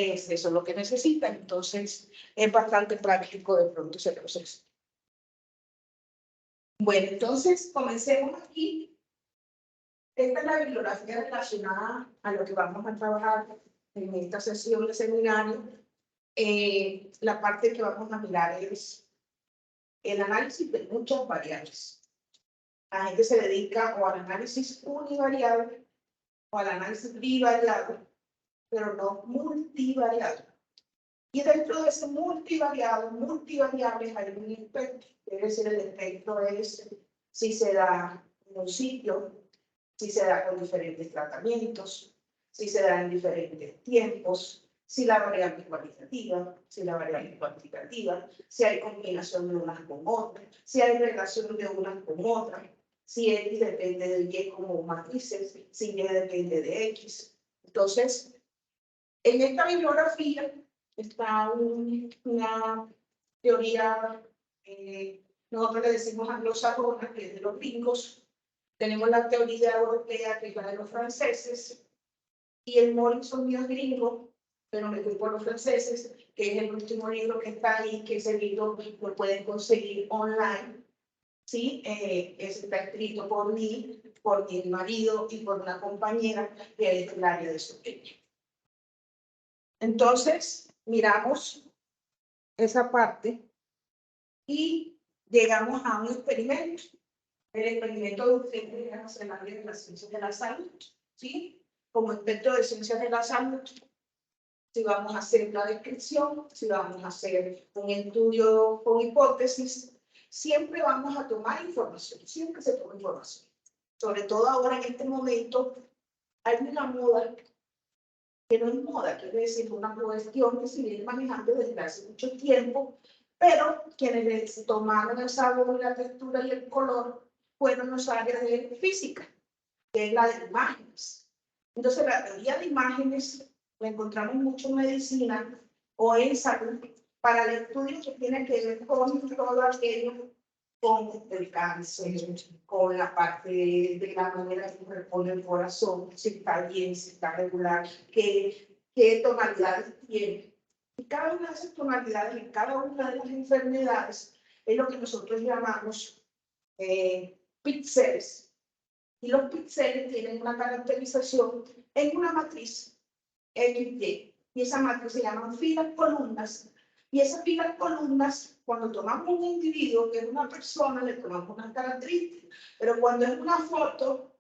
eso es lo que necesitan. Entonces, es bastante práctico de pronto ese proceso. Bueno, entonces, comencemos aquí. Esta es la bibliografía relacionada a lo que vamos a trabajar en esta sesión de seminario. La parte que vamos a mirar es el análisis de muchas variables. La gente se dedica o al análisis univariable o al análisis bivariable, pero no multivariable. Y dentro de ese multivariable hay un espectro. Es decir, el espectro es si se da en un sitio, si se da con diferentes tratamientos, si se da en diferentes tiempos, si la variable es cualitativa, si la variable es cuantitativa, si hay combinación de unas con otras, si hay relación de unas con otras, si X depende de Y como matrices, si Y depende de X. Entonces, en esta bibliografía está una teoría, nosotros le decimos anglosajona, que es de los gringos. Tenemos la teoría europea, que es la de los franceses, y el Mollison es gringo, pero me fui por los franceses, que es el último libro que está ahí, que ese libro lo pueden conseguir online. ¿Sí? Está escrito por mí, por mi marido y por una compañera que es del área de Soteña. Entonces, miramos esa parte y llegamos a un experimento. El experimento de ustedes en el área de las ciencias de la salud, ¿sí? Como experto de ciencias de la salud, si vamos a hacer la descripción, si vamos a hacer un estudio con hipótesis, siempre vamos a tomar información, siempre se toma información. Sobre todo ahora en este momento hay una moda, que no es moda, quiere decir una cuestión que se viene manejando desde hace mucho tiempo, pero quienes tomaron el sabor, la textura y el color fueron los áreas de física, que es la de imágenes. Entonces la teoría de imágenes la encontramos mucho en medicina o en salud para el estudio que tiene que ver con todo aquello, con el cáncer, con la parte de la manera que responde el corazón, si está bien, si está regular, qué tonalidades tiene. Y cada una de esas tonalidades en cada una de las enfermedades es lo que nosotros llamamos píxeles. Y los píxeles tienen una caracterización en una matriz XY. Y esa matriz se llaman filas columnas. Y esas filas columnas, cuando tomamos un individuo, que es una persona, le tomamos unas características. Pero cuando es una foto,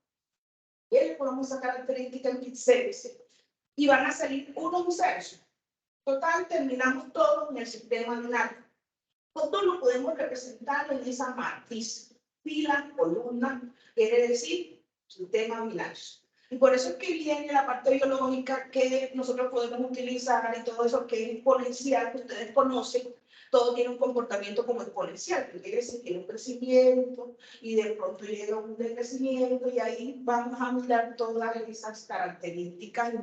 le ponemos esa característica en píxeles. Y van a salir unos insertos. Total, terminamos todo en el sistema binario. Todo lo podemos representar en esa matriz. Fila, columna, quiere decir sistema binario. Y por eso es que viene la parte biológica que nosotros podemos utilizar y todo eso que es exponencial, que ustedes conocen. Todo tiene un comportamiento como exponencial, que quiere decir que tiene un crecimiento y de pronto llega un decrecimiento y ahí vamos a mirar todas esas características y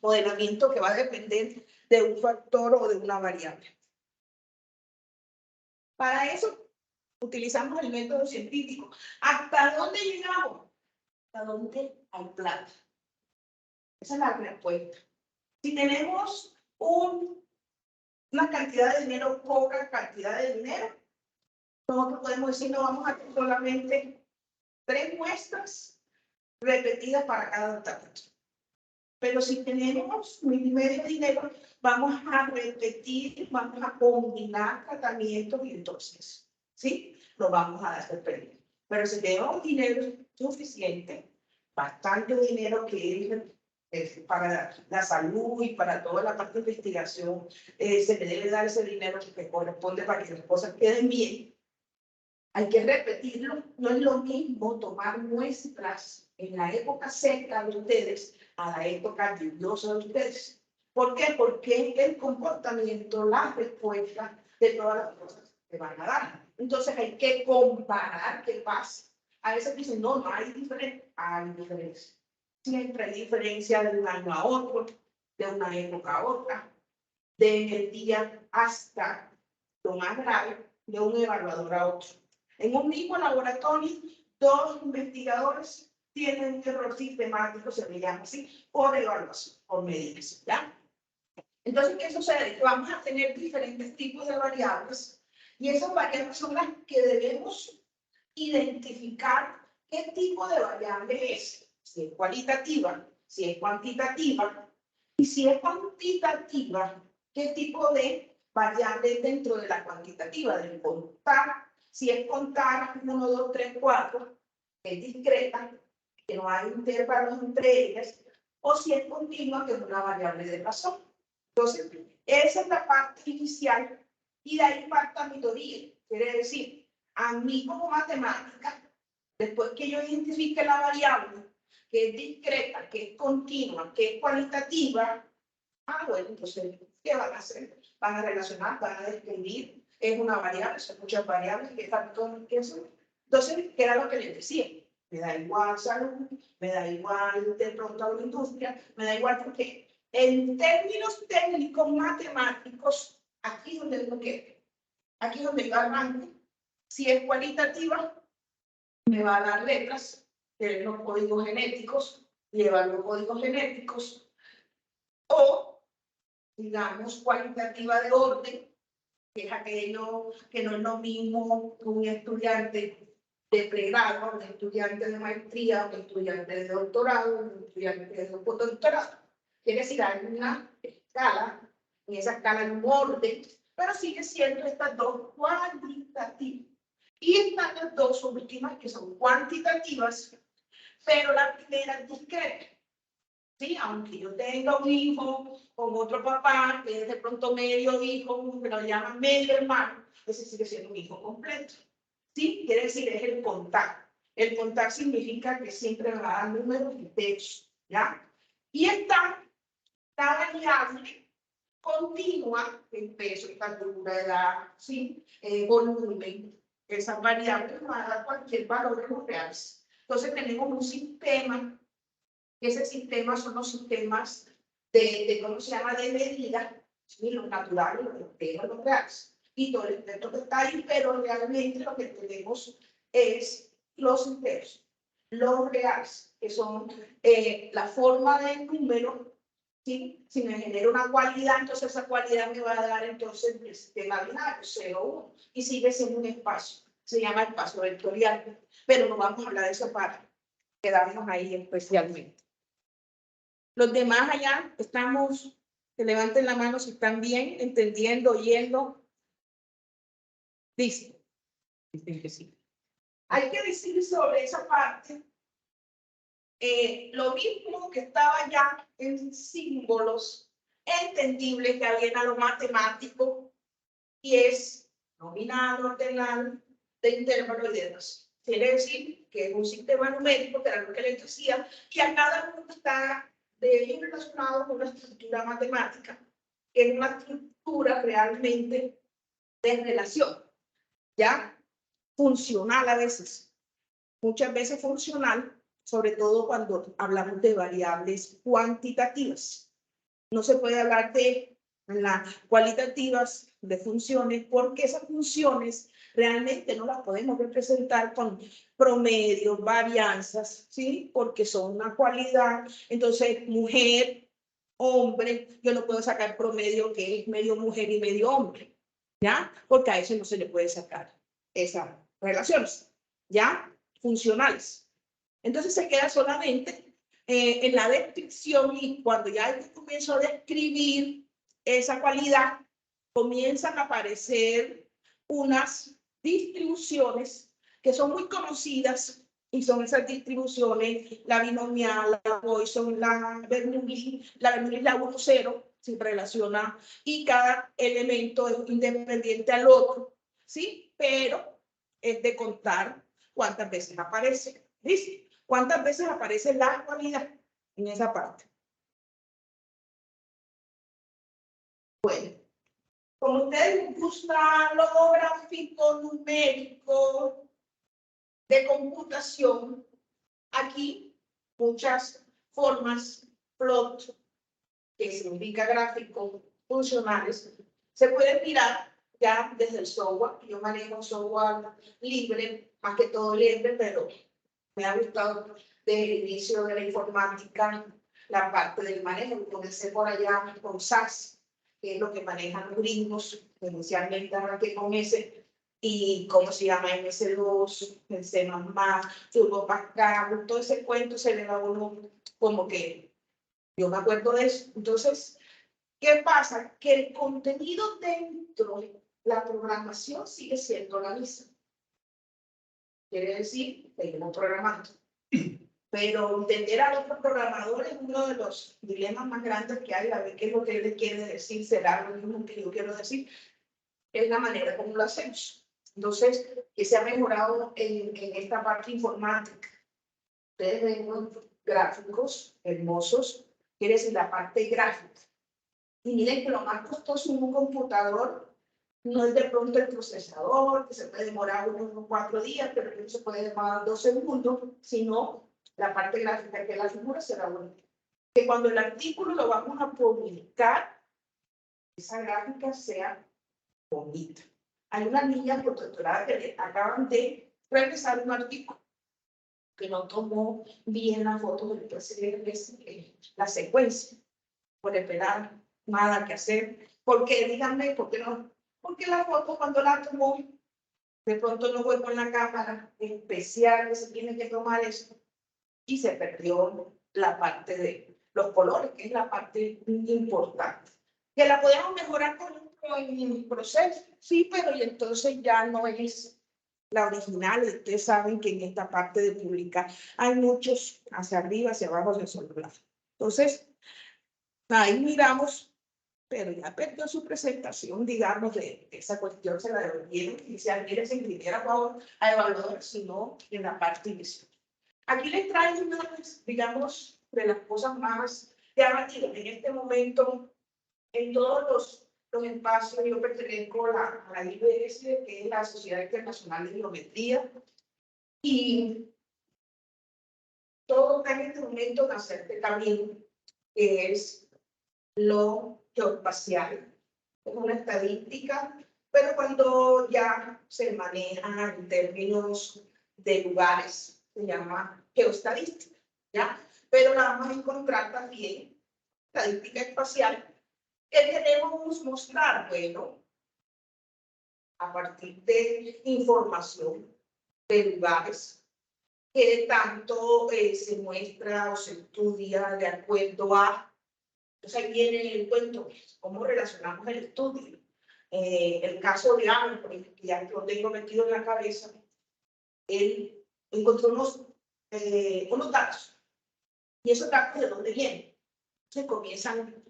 modelamiento que va a depender de un factor o de una variable. Para eso utilizamos el método científico. ¿Hasta dónde llegamos? ¿Hasta dónde hay plata? Esa es la respuesta. Si tenemos una cantidad de dinero, poca cantidad de dinero, nosotros podemos decir no vamos a hacer solamente 3 muestras repetidas para cada tratamiento. Pero si tenemos 1,5 de dinero, vamos a repetir, vamos a combinar tratamientos y entonces, ¿sí? Lo vamos a dar premio. Pero si tenemos dinero suficiente, bastante dinero que es para la salud y para toda la parte de investigación, se le debe dar ese dinero que corresponde para que las cosas queden bien. Hay que repetirlo, no es lo mismo tomar muestras en la época seca de ustedes a la época lluviosa de ustedes. ¿Por qué? Porque el comportamiento, la respuesta de todas las cosas que van a dar. Entonces hay que comparar qué pasa. A veces dicen, no hay diferencia. Hay diferencia. Siempre hay diferencia de un año a otro, de una época a otra, de el día hasta lo más grave, de un evaluador a otro. En un mismo laboratorio, 2 investigadores tienen un error sistemático, se le llama así, por evaluación, por medidas, ¿ya? Entonces, ¿qué sucede? Que vamos a tener diferentes tipos de variables y esas variables son las que debemos identificar qué tipo de variable es, si es cualitativa, si es cuantitativa, y si es cuantitativa, qué tipo de variable dentro de la cuantitativa, del contar, si es contar 1, 2, 3, 4, que es discreta, que no hay intervalos entre ellas, o si es continua, que es una variable de razón. Entonces, esa es la parte inicial y de ahí parte mi teoría. Quiere decir, a mí como matemática, después que yo identifique la variable, que es discreta, que es continua, que es cualitativa, bueno, entonces, ¿qué van a hacer? Van a relacionar, van a describir, es una variable, son muchas variables, ¿qué factores que son? Entonces, ¿qué era lo que les decía? Me da igual salud, me da igual de pronto a la industria, me da igual porque en términos técnicos matemáticos, aquí es donde lo que, aquí es donde yo arranco. Si es cualitativa, me va a dar letras, los códigos genéticos, llevar los códigos genéticos, o, digamos, cualitativa de orden, que es aquello que no es lo mismo un estudiante de pregrado, un estudiante de maestría, un estudiante de doctorado, un estudiante de postdoctorado. Quiere decir, hay una escala, en esa escala hay un orden, pero sigue siendo estas dos cualitativas. Y están las dos últimas que son cuantitativas, pero la primera es discreta. ¿Sí? Aunque yo tenga un hijo con otro papá, que es de pronto medio hijo, que lo llaman medio hermano, ese sigue siendo un hijo completo. ¿Sí? Quiere decir, es el contar. El contar significa que siempre me va a dar números enteros, ¿ya? Y está la variable continua, el peso, estatura, edad, ¿sí? Volumen. Esas variables van a dar cualquier valor en los reales. Entonces tenemos un sistema. Ese sistema son los sistemas ¿cómo se llama?, de medida, ¿sí? Los naturales, los enteros, los reales. Y todo el espectro que está ahí, pero realmente lo que tenemos es los enteros, los reales, que son la forma del número, ¿sí? Si me genera una cualidad, entonces esa cualidad me va a dar entonces el sistema binario, 0, 1, y sigue siendo un espacio. Se llama espacio vectorial, pero no vamos a hablar de esa parte. Quedamos ahí especialmente. Los demás allá estamos, que levanten la mano si están bien, entendiendo, oyendo. Listo. Dicen que sí. Hay que decir sobre esa parte lo mismo que estaba ya en símbolos entendibles que había a lo matemático, y es nominal, ordenal, de intervalo y de razón. Quiere decir que es un sistema numérico, que era lo que les decía, que a cada uno está de ellos relacionado con una estructura matemática, que es una estructura realmente de relación, ¿ya? Funcional a veces, muchas veces funcional, sobre todo cuando hablamos de variables cuantitativas. No se puede hablar de las cualitativas, de funciones, porque esas funciones realmente no las podemos representar con promedios, varianzas, ¿sí? Porque son una cualidad. Entonces, mujer, hombre, yo no puedo sacar promedio que es medio mujer y medio hombre, ¿ya? Porque a eso no se le puede sacar esas relaciones, ¿ya? Funcionales. Entonces se queda solamente en la descripción, y cuando ya comienzo a describir esa cualidad, comienzan a aparecer unas distribuciones que son muy conocidas, y son esas distribuciones, la binomial, la Poisson, la Bernoulli, la 1-0, se relaciona, y cada elemento es independiente al otro, ¿sí? Pero es de contar cuántas veces aparece, ¿sí? ¿Cuántas veces aparece la cualidad en esa parte? Bueno, como a ustedes les gusta lo gráfico numérico de computación, aquí muchas formas, plot, que significa gráfico, funcionales, se pueden mirar ya desde el software. Yo manejo software libre, más que todo libre, pero me ha gustado desde el inicio de la informática la parte del manejo. Comencé por allá con SAS, que es lo que manejan los gringos. Inicialmente arranqué con ese, y cómo se llama MS2, el C++, Turbo Pascal, todo ese cuento se le da a uno como que, yo me acuerdo de eso. Entonces, ¿qué pasa? Que el contenido dentro de la programación sigue siendo la misma. Quiere decir, seguimos programando. Pero entender a otros programadores es uno de los dilemas más grandes que hay, a ver qué es lo que él quiere decir, será lo mismo que yo quiero decir, es la manera como lo hacemos. Entonces, que se ha mejorado en esta parte informática. Ustedes ven unos gráficos hermosos, quiere decir la parte gráfica. Y miren que lo más costoso en un computador no es de pronto el procesador, que se puede demorar unos 4 días, pero que no se puede demorar 2 segundos, sino la parte gráfica, que la figura será bonita. Que cuando el artículo lo vamos a publicar, esa gráfica sea bonita. Hay una niña protectorada que acaban de realizar un artículo que no tomó bien la foto del presidente, la secuencia, por esperar nada que hacer. Porque, díganme, ¿por qué no? Porque la foto cuando la tomó, de pronto no fue con la cámara especial que se tiene que tomar eso, y se perdió la parte de los colores, que es la parte importante. Que la podemos mejorar con el proceso, sí, pero y entonces ya no es la original. Ustedes saben que en esta parte de publicar hay muchos hacia arriba, hacia abajo, hacia el lado. Entonces, ahí miramos, pero ya perdió su presentación, digamos, de esa cuestión, se la devolvieron y se adquiere se inscribiera a evaluador, sino en la parte inicial. Aquí les traigo una, digamos, de las cosas más llamativas en este momento. En todos los espacios yo pertenezco a la IBS, que es la Sociedad Internacional de Geometría, y todo está en este momento en hacer este camino, que es lo geoespacial. Es una estadística, pero cuando ya se maneja en términos de lugares, se llama geoestadística, ¿ya? Pero la vamos a encontrar también, estadística espacial, que queremos mostrar, bueno, a partir de información de lugares, que tanto se muestra o se estudia de acuerdo a, entonces ahí viene el cuento, cómo relacionamos el estudio. El caso de Ángel, que ya lo tengo metido en la cabeza, él encontró unos datos. ¿Y esos datos de dónde vienen? Se comienzan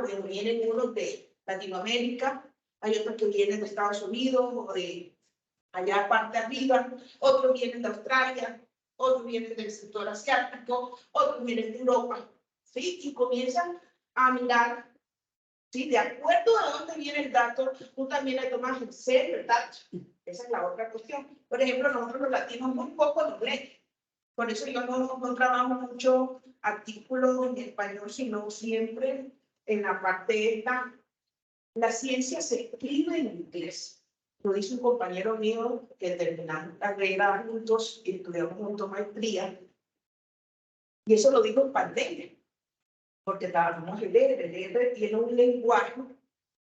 bueno, vienen unos de Latinoamérica, hay otros que vienen de Estados Unidos o de allá parte arriba, otros vienen de Australia, otros vienen del sector asiático, otros vienen de Europa, ¿sí? Y comienzan a mirar, ¿sí? De acuerdo a dónde viene el dato, tú también le tomas en serio el dato. Esa es la otra cuestión. Por ejemplo, nosotros los latinos muy poco nos leen. Por eso yo no trabajo mucho artículos en español, sino siempre en la parte esta. La ciencia se escribe en inglés. Lo dice un compañero mío que terminamos carrera juntos y estudiamos juntos maestría. Y eso lo dijo en pandemia, porque trabajamos el R tiene un lenguaje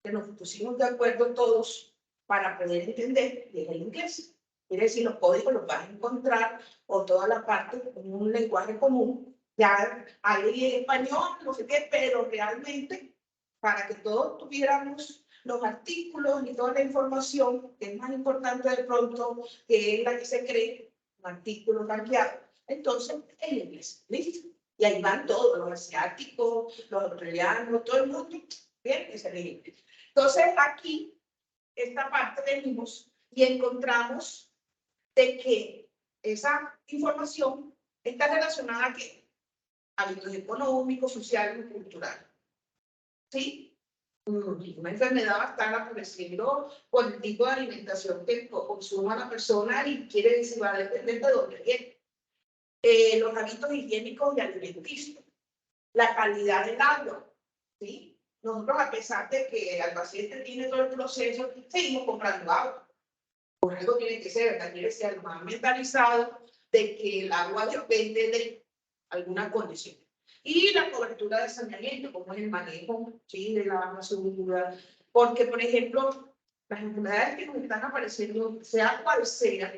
que nos pusimos de acuerdo todos para poder entender, y es el inglés. Quiere decir, los códigos los vas a encontrar, o toda la parte con un lenguaje común. Ya hay español, no sé qué, pero realmente, para que todos tuviéramos los artículos y toda la información, que es más importante de pronto, que es la que se cree, un artículo cambiado, entonces el inglés, ¿listo? Y ahí van todos, los asiáticos, los australianos, todo el mundo, bien, es el inglés. Entonces aquí, esta parte venimos y encontramos de que esa información está relacionada a qué? Hábitos económicos, sociales y culturales. ¿Sí? Una enfermedad va a estar apareciendo por el tipo de alimentación que consuma la persona, y quiere decir, va a depender de dónde viene. Los hábitos higiénicos y alimenticios, la calidad del agua, ¿sí? Nosotros, a pesar de que el paciente tiene todo el proceso, seguimos comprando agua. Por algo tiene que ser, ¿verdad? Quiere ser más mentalizado de que el agua depende de alguna condición. Y la cobertura de saneamiento, como es el manejo, ¿sí? De la basura. Porque, por ejemplo, las enfermedades que nos están apareciendo, sea cual sea,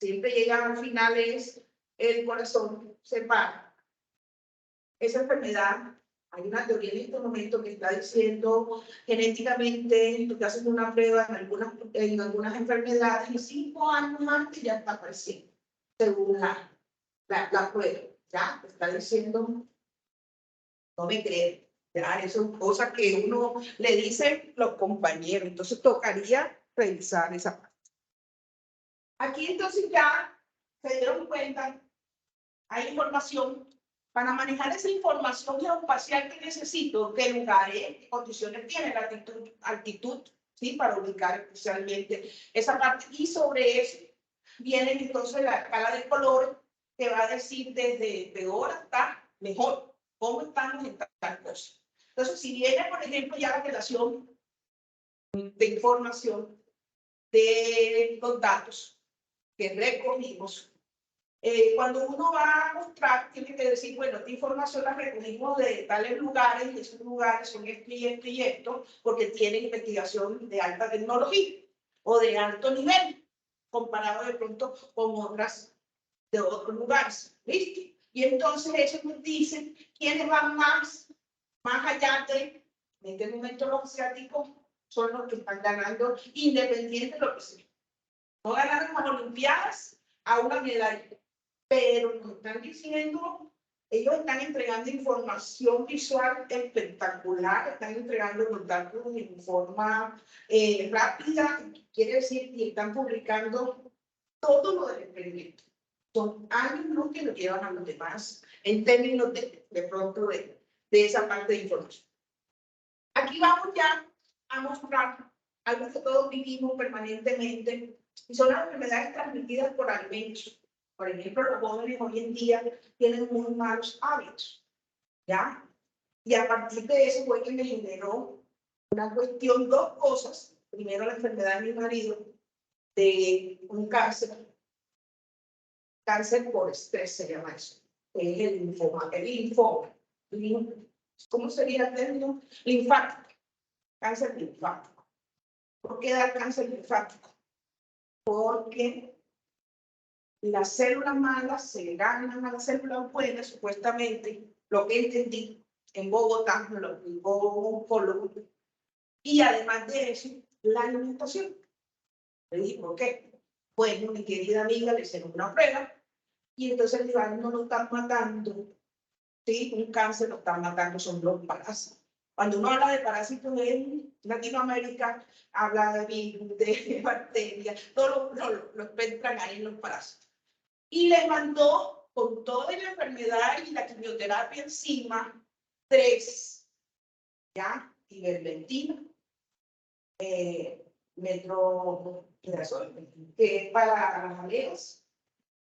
siempre llegan al final es el corazón se para. Esa enfermedad, hay una teoría en este momento que está diciendo genéticamente, tú te haces una prueba en algunas enfermedades y 5 años antes ya está apareciendo, según la prueba. Ya está diciendo, no me creen. Ya, eso son cosas que uno le dice los compañeros. Entonces tocaría revisar esa parte. Aquí entonces ya se dieron cuenta, hay información. Para manejar esa información geoespacial que necesito, qué lugares, qué condiciones tiene la altitud, ¿sí? Para ubicar especialmente esa parte. Y sobre eso viene entonces la escala de colores que va a decir desde peor hasta mejor, cómo estamos en tal cosa. Entonces, si viene, por ejemplo, ya la relación de información de los datos que recogimos, cuando uno va a mostrar, tiene que decir, bueno, esta información la recogimos de tales lugares, y esos lugares son esto y esto y esto, porque tienen investigación de alta tecnología o de alto nivel, comparado de pronto con otras de otros lugares. ¿Listo? Y entonces eso nos dice quiénes van más allá de, en este momento los asiáticos son los que están ganando, independiente de lo que sea. No ganaron las Olimpiadas a una medalla, pero nos están diciendo, ellos están entregando información visual espectacular, están entregando los datos en forma rápida, quiere decir, y están publicando todo lo del experimento. Son años los que lo llevan a los demás en términos de pronto de esa parte de información. Aquí vamos ya a mostrar algo que todos vivimos permanentemente, y son las enfermedades transmitidas por alimentos. Por ejemplo, los jóvenes hoy en día tienen muy malos hábitos, ¿ya? Y a partir de eso fue que me generó una cuestión, dos cosas. Primero, la enfermedad de mi marido, de un cáncer por estrés se llama eso, es el linfoma. ¿Cómo sería el término? Linfático, cáncer linfático. ¿Por qué da cáncer linfático? Porque las células malas se ganan a las células buenas, supuestamente, lo que entendí en Bogotá, me lo explicó un oncólogo, y además de eso, la alimentación. Le dije, ¿por qué? Bueno, mi querida amiga le hicieron una prueba, y entonces el diablo no lo están matando, ¿sí? Un cáncer lo están matando, son los parásitos. Cuando uno habla de parásitos en Latinoamérica, habla de virus, de bacterias, todo lo encuentran ahí en los parásitos. Y le mandó, con toda la enfermedad y la quimioterapia encima, 3, ¿ya? Ivermectina, que para las aleas,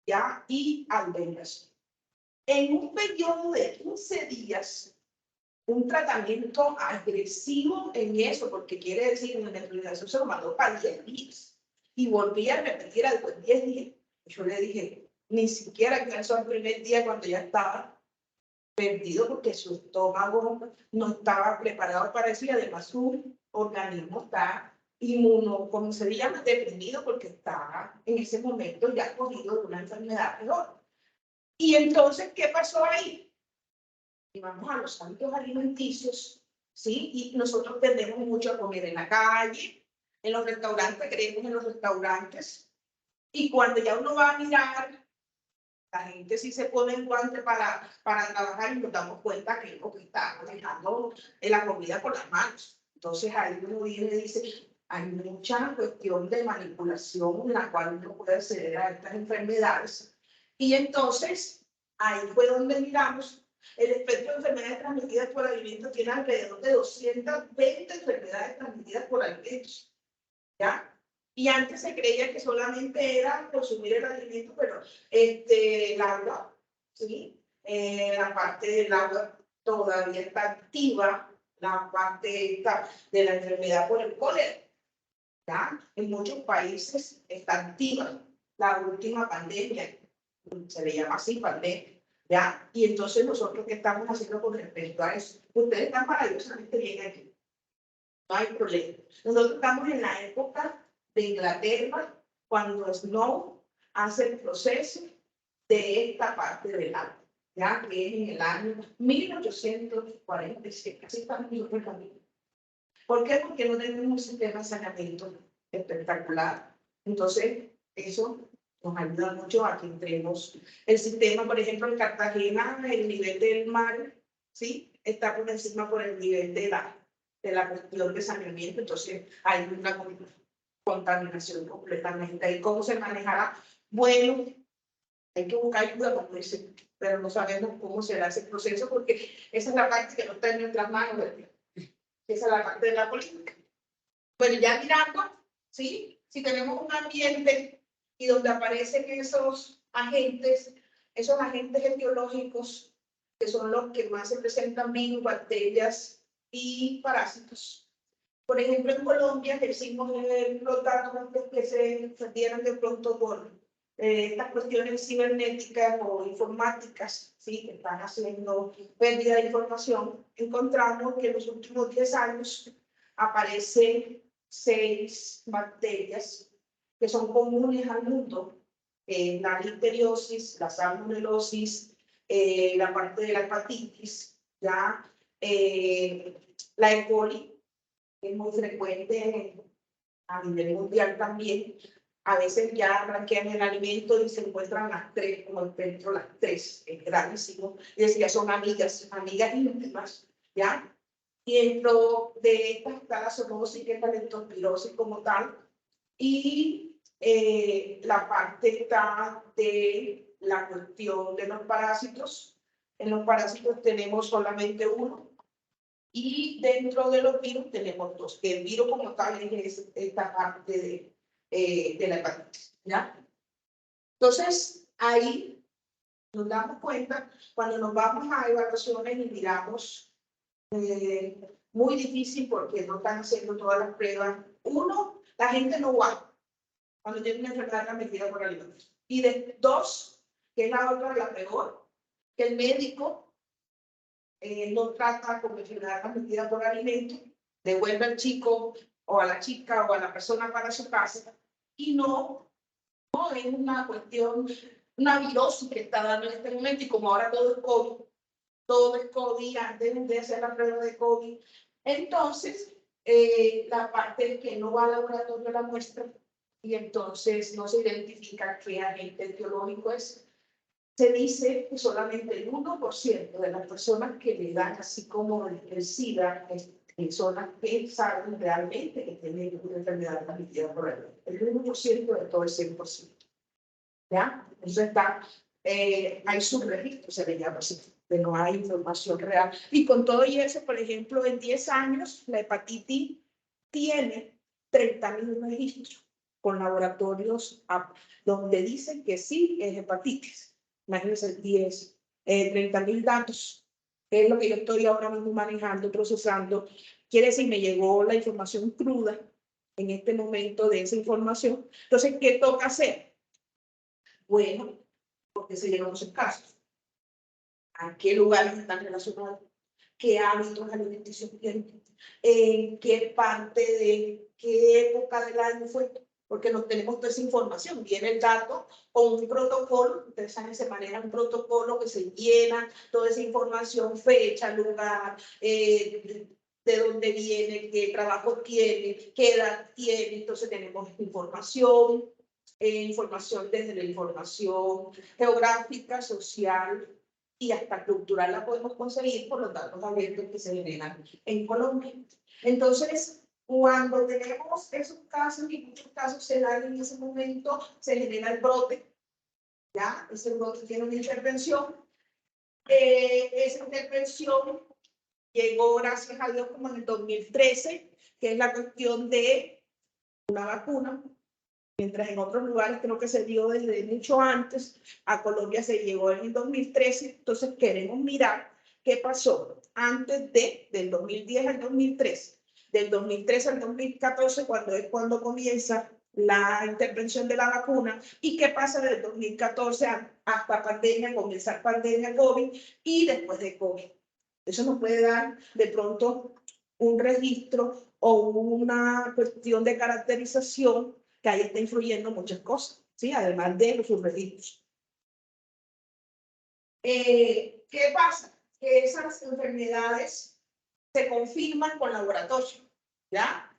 ¿ya? Y albendas. En un periodo de 15 días, un tratamiento agresivo en eso, porque quiere decir que la neutralización se lo mandó para 10 días. Y volví a repetir después de 10 días. Yo le dije, ni siquiera alcanzó el primer día cuando ya estaba perdido, porque su estómago no estaba preparado para eso, y además su organismo está como se llama, deprimido, porque está en ese momento ya cogido de una enfermedad peor. Y entonces, ¿qué pasó ahí? Y vamos a los hábitos alimenticios, ¿sí? Y nosotros tendemos mucho a comer en la calle, en los restaurantes, creemos en los restaurantes, y cuando ya uno va a mirar, la gente sí se pone en guante para trabajar, y nos damos cuenta que lo que está dejando la comida por las manos. Entonces ahí uno viene y dice, hay mucha cuestión de manipulación en la cual uno puede acceder a estas enfermedades. Y entonces ahí fue donde miramos el espectro de enfermedades transmitidas por alimentos. Tiene alrededor de 220 enfermedades transmitidas por alimentos, ¿ya? Y antes se creía que solamente era consumir el alimento, pero el agua, ¿sí? La parte del agua todavía está activa, la parte esta de la enfermedad por el cólera, ¿ya? En muchos países está activa. La última pandemia, se le llama así pandemia, ¿ya? Y entonces nosotros, ¿qué estamos haciendo con respecto a eso? Ustedes están maravillosamente bien aquí. No hay problema. Nosotros estamos en la época de Inglaterra, cuando Snow hace el proceso de esta parte del agua, ya que es en el año 1847. Así estamos nosotros también. ¿Por qué? Porque no tenemos un sistema de saneamiento espectacular. Entonces, eso nos ayuda mucho a que entremos. El sistema, por ejemplo, en Cartagena, el nivel del mar, ¿sí? Está por encima por el nivel de la cuestión de saneamiento. Entonces, hay una contaminación completamente. ¿Y cómo se manejará? Bueno, hay que buscar ayuda, como dicen, pero no sabemos cómo será ese proceso, porque esa es la parte que no está en nuestras manos, ¿verdad? Esa es la parte de la política. Bueno, ya mirando, ¿sí? Si tenemos un ambiente y donde aparecen esos agentes etiológicos, que son los que más se presentan, virus, bacterias y parásitos. Por ejemplo, en Colombia decimos los datos que se dieron de pronto por estas cuestiones cibernéticas o informáticas, ¿sí? Que están haciendo pérdida de información. Encontramos que en los últimos 10 años aparecen 6 bacterias que son comunes al mundo: la listeriosis, la salmonelosis, la parte de la hepatitis, ya, la E. coli, es muy frecuente a nivel mundial también. A veces ya ranquean el alimento y se encuentran las 3, como dentro las 3, es gravísimo. Y decía, son amigas íntimas, ¿ya? Y dentro de estas está la zoonosis, que es la leptospirosis como tal, y la parte está de la cuestión de los parásitos. En los parásitos tenemos solamente uno, y dentro de los virus tenemos 2. El virus como tal es esta parte de la hepatitis, ¿ya? Entonces, ahí nos damos cuenta, cuando nos vamos a evaluaciones y miramos, muy difícil porque no están haciendo todas las pruebas. Uno, la gente no va cuando tiene una enfermedad transmitida por alimentos. Y dos, que es la otra, la peor, que el médico no trata con enfermedad transmitida por alimento, devuelve al chico o a la chica o a la persona para su casa, y no es una cuestión, una virosis que está dando en este momento, y como ahora todo es COVID, antes de hacer la prueba de COVID, entonces la parte que no va al laboratorio la muestra, y entonces no se identifica qué agente etiológico es. Se dice que solamente el 1% de las personas que le dan, así como el SIDA, son las que saben realmente que tienen una enfermedad transmitida por el 1% de todo el 100%. ¿Ya? Entonces está, hay subregistro, se le llama así, que no hay información real. Y con todo y eso, por ejemplo, en 10 años, la hepatitis tiene 30.000 registros con laboratorios donde dicen que sí es hepatitis. Imagínense, 30.000 datos, que es lo que yo estoy ahora mismo manejando, procesando. Quiere decir, me llegó la información cruda en este momento de esa información. Entonces, ¿qué toca hacer? Bueno, porque se llegan muchos casos. ¿A qué lugares están relacionados? ¿Qué hábitos alimenticios tienen? ¿En qué parte de qué época del año fue? Porque no tenemos toda esa información. Viene el dato o un protocolo, ustedes saben, se maneja un protocolo que se llena toda esa información, fecha, lugar, de dónde viene, qué trabajo tiene, qué edad tiene. Entonces tenemos información, información desde la información geográfica, social y hasta cultural la podemos conseguir por los datos abiertos que se generan en Colombia. Entonces, cuando tenemos esos casos, y muchos casos se dan en ese momento, se genera el brote, ¿ya? Ese brote tiene una intervención. Esa intervención llegó, gracias a Dios, como en el 2013, que es la cuestión de una vacuna, mientras en otros lugares creo que se dio desde mucho antes. A Colombia se llegó en el 2013, entonces queremos mirar qué pasó antes del 2010 al 2013. Del 2013 al 2014, cuando comienza la intervención de la vacuna y qué pasa desde 2014 hasta pandemia, comenzar pandemia COVID y después de COVID. Eso nos puede dar de pronto un registro o una cuestión de caracterización que ahí está influyendo muchas cosas, ¿sí? Además de los subregistros. ¿Qué pasa? Que esas enfermedades se confirman con laboratorio, ¿ya?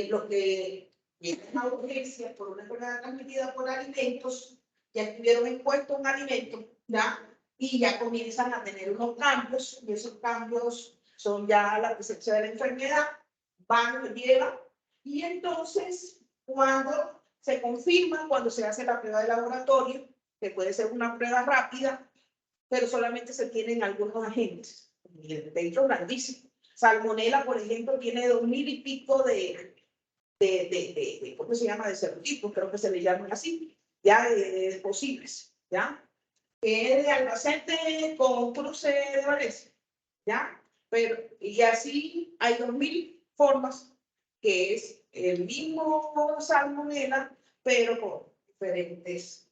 Los que tienen una urgencia por una enfermedad transmitida por alimentos, ya estuvieron expuestos a un alimento, ¿ya? Y ya comienzan a tener unos cambios, y esos cambios son ya la presencia de la enfermedad, van, lo llevan, y entonces cuando se confirma, cuando se hace la prueba de laboratorio, que puede ser una prueba rápida, pero solamente se tienen algunos agentes, dentro grandísimo. Salmonela, por ejemplo, tiene 2000 y pico de ¿cómo se llama? De serotipos, creo que se le llaman así, ya de posibles, ¿ya? Que es de Albacete con cruce de Valencia, ¿ya? Pero, y así hay 2000 formas, que es el mismo salmonela, pero con diferentes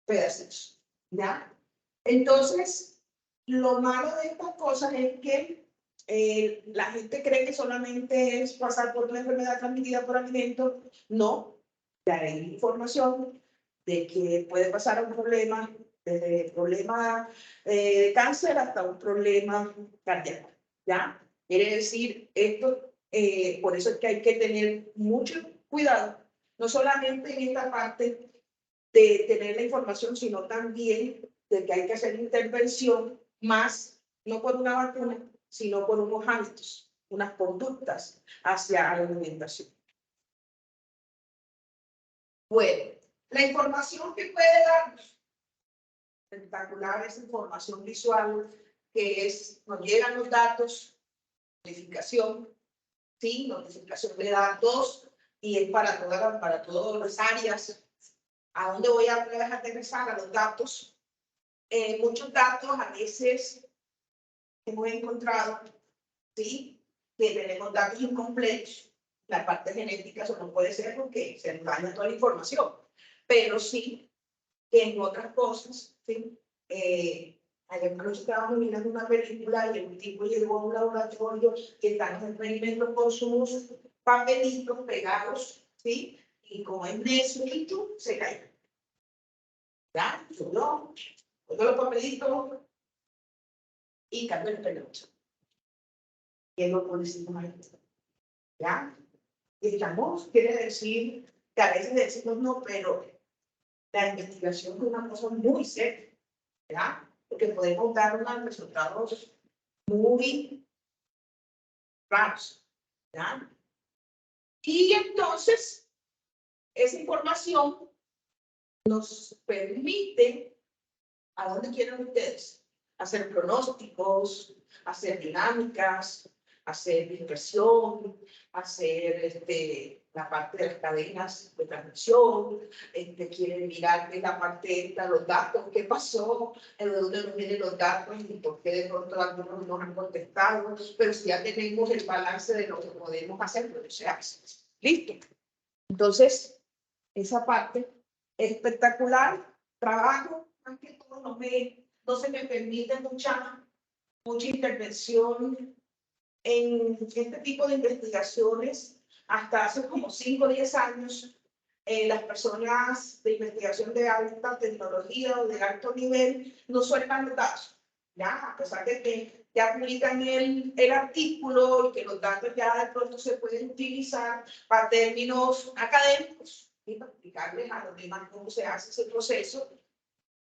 pedacitos, ¿ya? Entonces, lo malo de estas cosas es que la gente cree que solamente es pasar por una enfermedad transmitida por alimentos. No, ya hay información de que puede pasar a un problema, desde problema de cáncer hasta un problema cardíaco, ¿ya? Quiere decir, esto, por eso es que hay que tener mucho cuidado, no solamente en esta parte de tener la información, sino también de que hay que hacer intervención más, no por una vacuna, sino por unos hábitos, unas conductas hacia la alimentación. Bueno, la información que puede darnos, espectacular, es información visual, que es, nos llegan los datos, notificación, ¿sí? Notificación de datos, y es para todas las áreas. ¿A dónde voy a aterrizar? A los datos. Muchos datos a veces hemos encontrado, ¿sí? Que tenemos datos incompletos. La parte genética eso no puede ser porque se nos daña toda la información. Pero sí que en otras cosas, ¿sí? Ayer noche estábamos mirando una película y el tipo llegó a un laboratorio que están en experimentos con sus papelitos pegados, ¿sí? Y como es necio, se cae. ¿Ya? Yo pongo los papelitos y cambio el pelota. ¿Qué lo ponemos ahí? ¿Ya? Y estamos, quiere decir que a veces decimos no, pero la investigación es una cosa muy seria, ¿ya? Porque podemos dar unos resultados muy raros, ¿ya? Y entonces, esa información nos permite, ¿a dónde quieren ustedes? Hacer pronósticos, hacer dinámicas, hacer dispersión, hacer la parte de las cadenas de transmisión, quieren mirar de la parte de los datos, qué pasó, de dónde nos vienen los datos y por qué de pronto algunos no han contestado, pero si ya tenemos el balance de lo que podemos hacer, pues se hace. Listo. Entonces, esa parte es espectacular, trabajo, aunque todo no se me permite mucha intervención en este tipo de investigaciones. Hasta hace como 5 o 10 años, las personas de investigación de alta tecnología o de alto nivel no sueltan los datos, ¿ya? A pesar de que ya publican el artículo y que los datos ya de pronto se pueden utilizar para términos académicos y para explicarles a los demás cómo se hace ese proceso.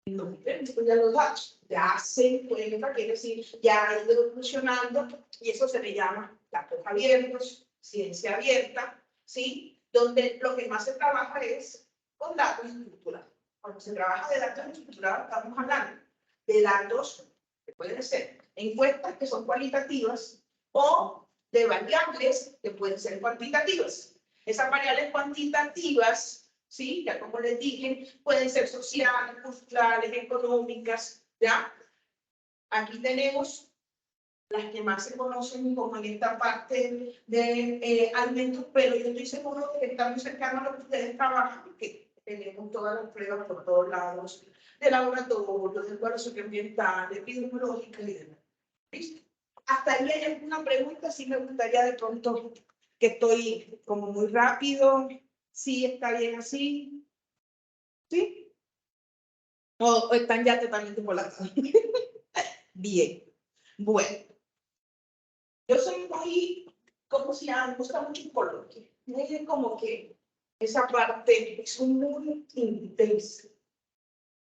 No, ya los datos ya se cuenta, quiere decir, ya ha ido evolucionando y eso se le llama datos abiertos, ciencia abierta, ¿sí? Donde lo que más se trabaja es con datos estructurados. Cuando se trabaja de datos estructurados, estamos hablando de datos que pueden ser encuestas que son cualitativas o de variables que pueden ser cuantitativas. Esas variables cuantitativas, ¿sí? Ya como les dije, pueden ser sociales, culturales, económicas, ¿ya? Aquí tenemos las que más se conocen como en esta parte de alimentos, pero yo estoy seguro de que está muy cercano a lo que ustedes trabajan, porque tenemos todas las pruebas por todos lados, de laboratorio, de evaluación ambiental, epidemiológica y demás. ¿Listo? Hasta ahí hay alguna pregunta, sí me gustaría de pronto, que estoy como muy rápido, sí está bien así, ¿sí? O están ya totalmente volados. Bien, bueno. Yo soy muy, como si me gusta mucho el coloquio. Miren como que esa parte es muy intensa.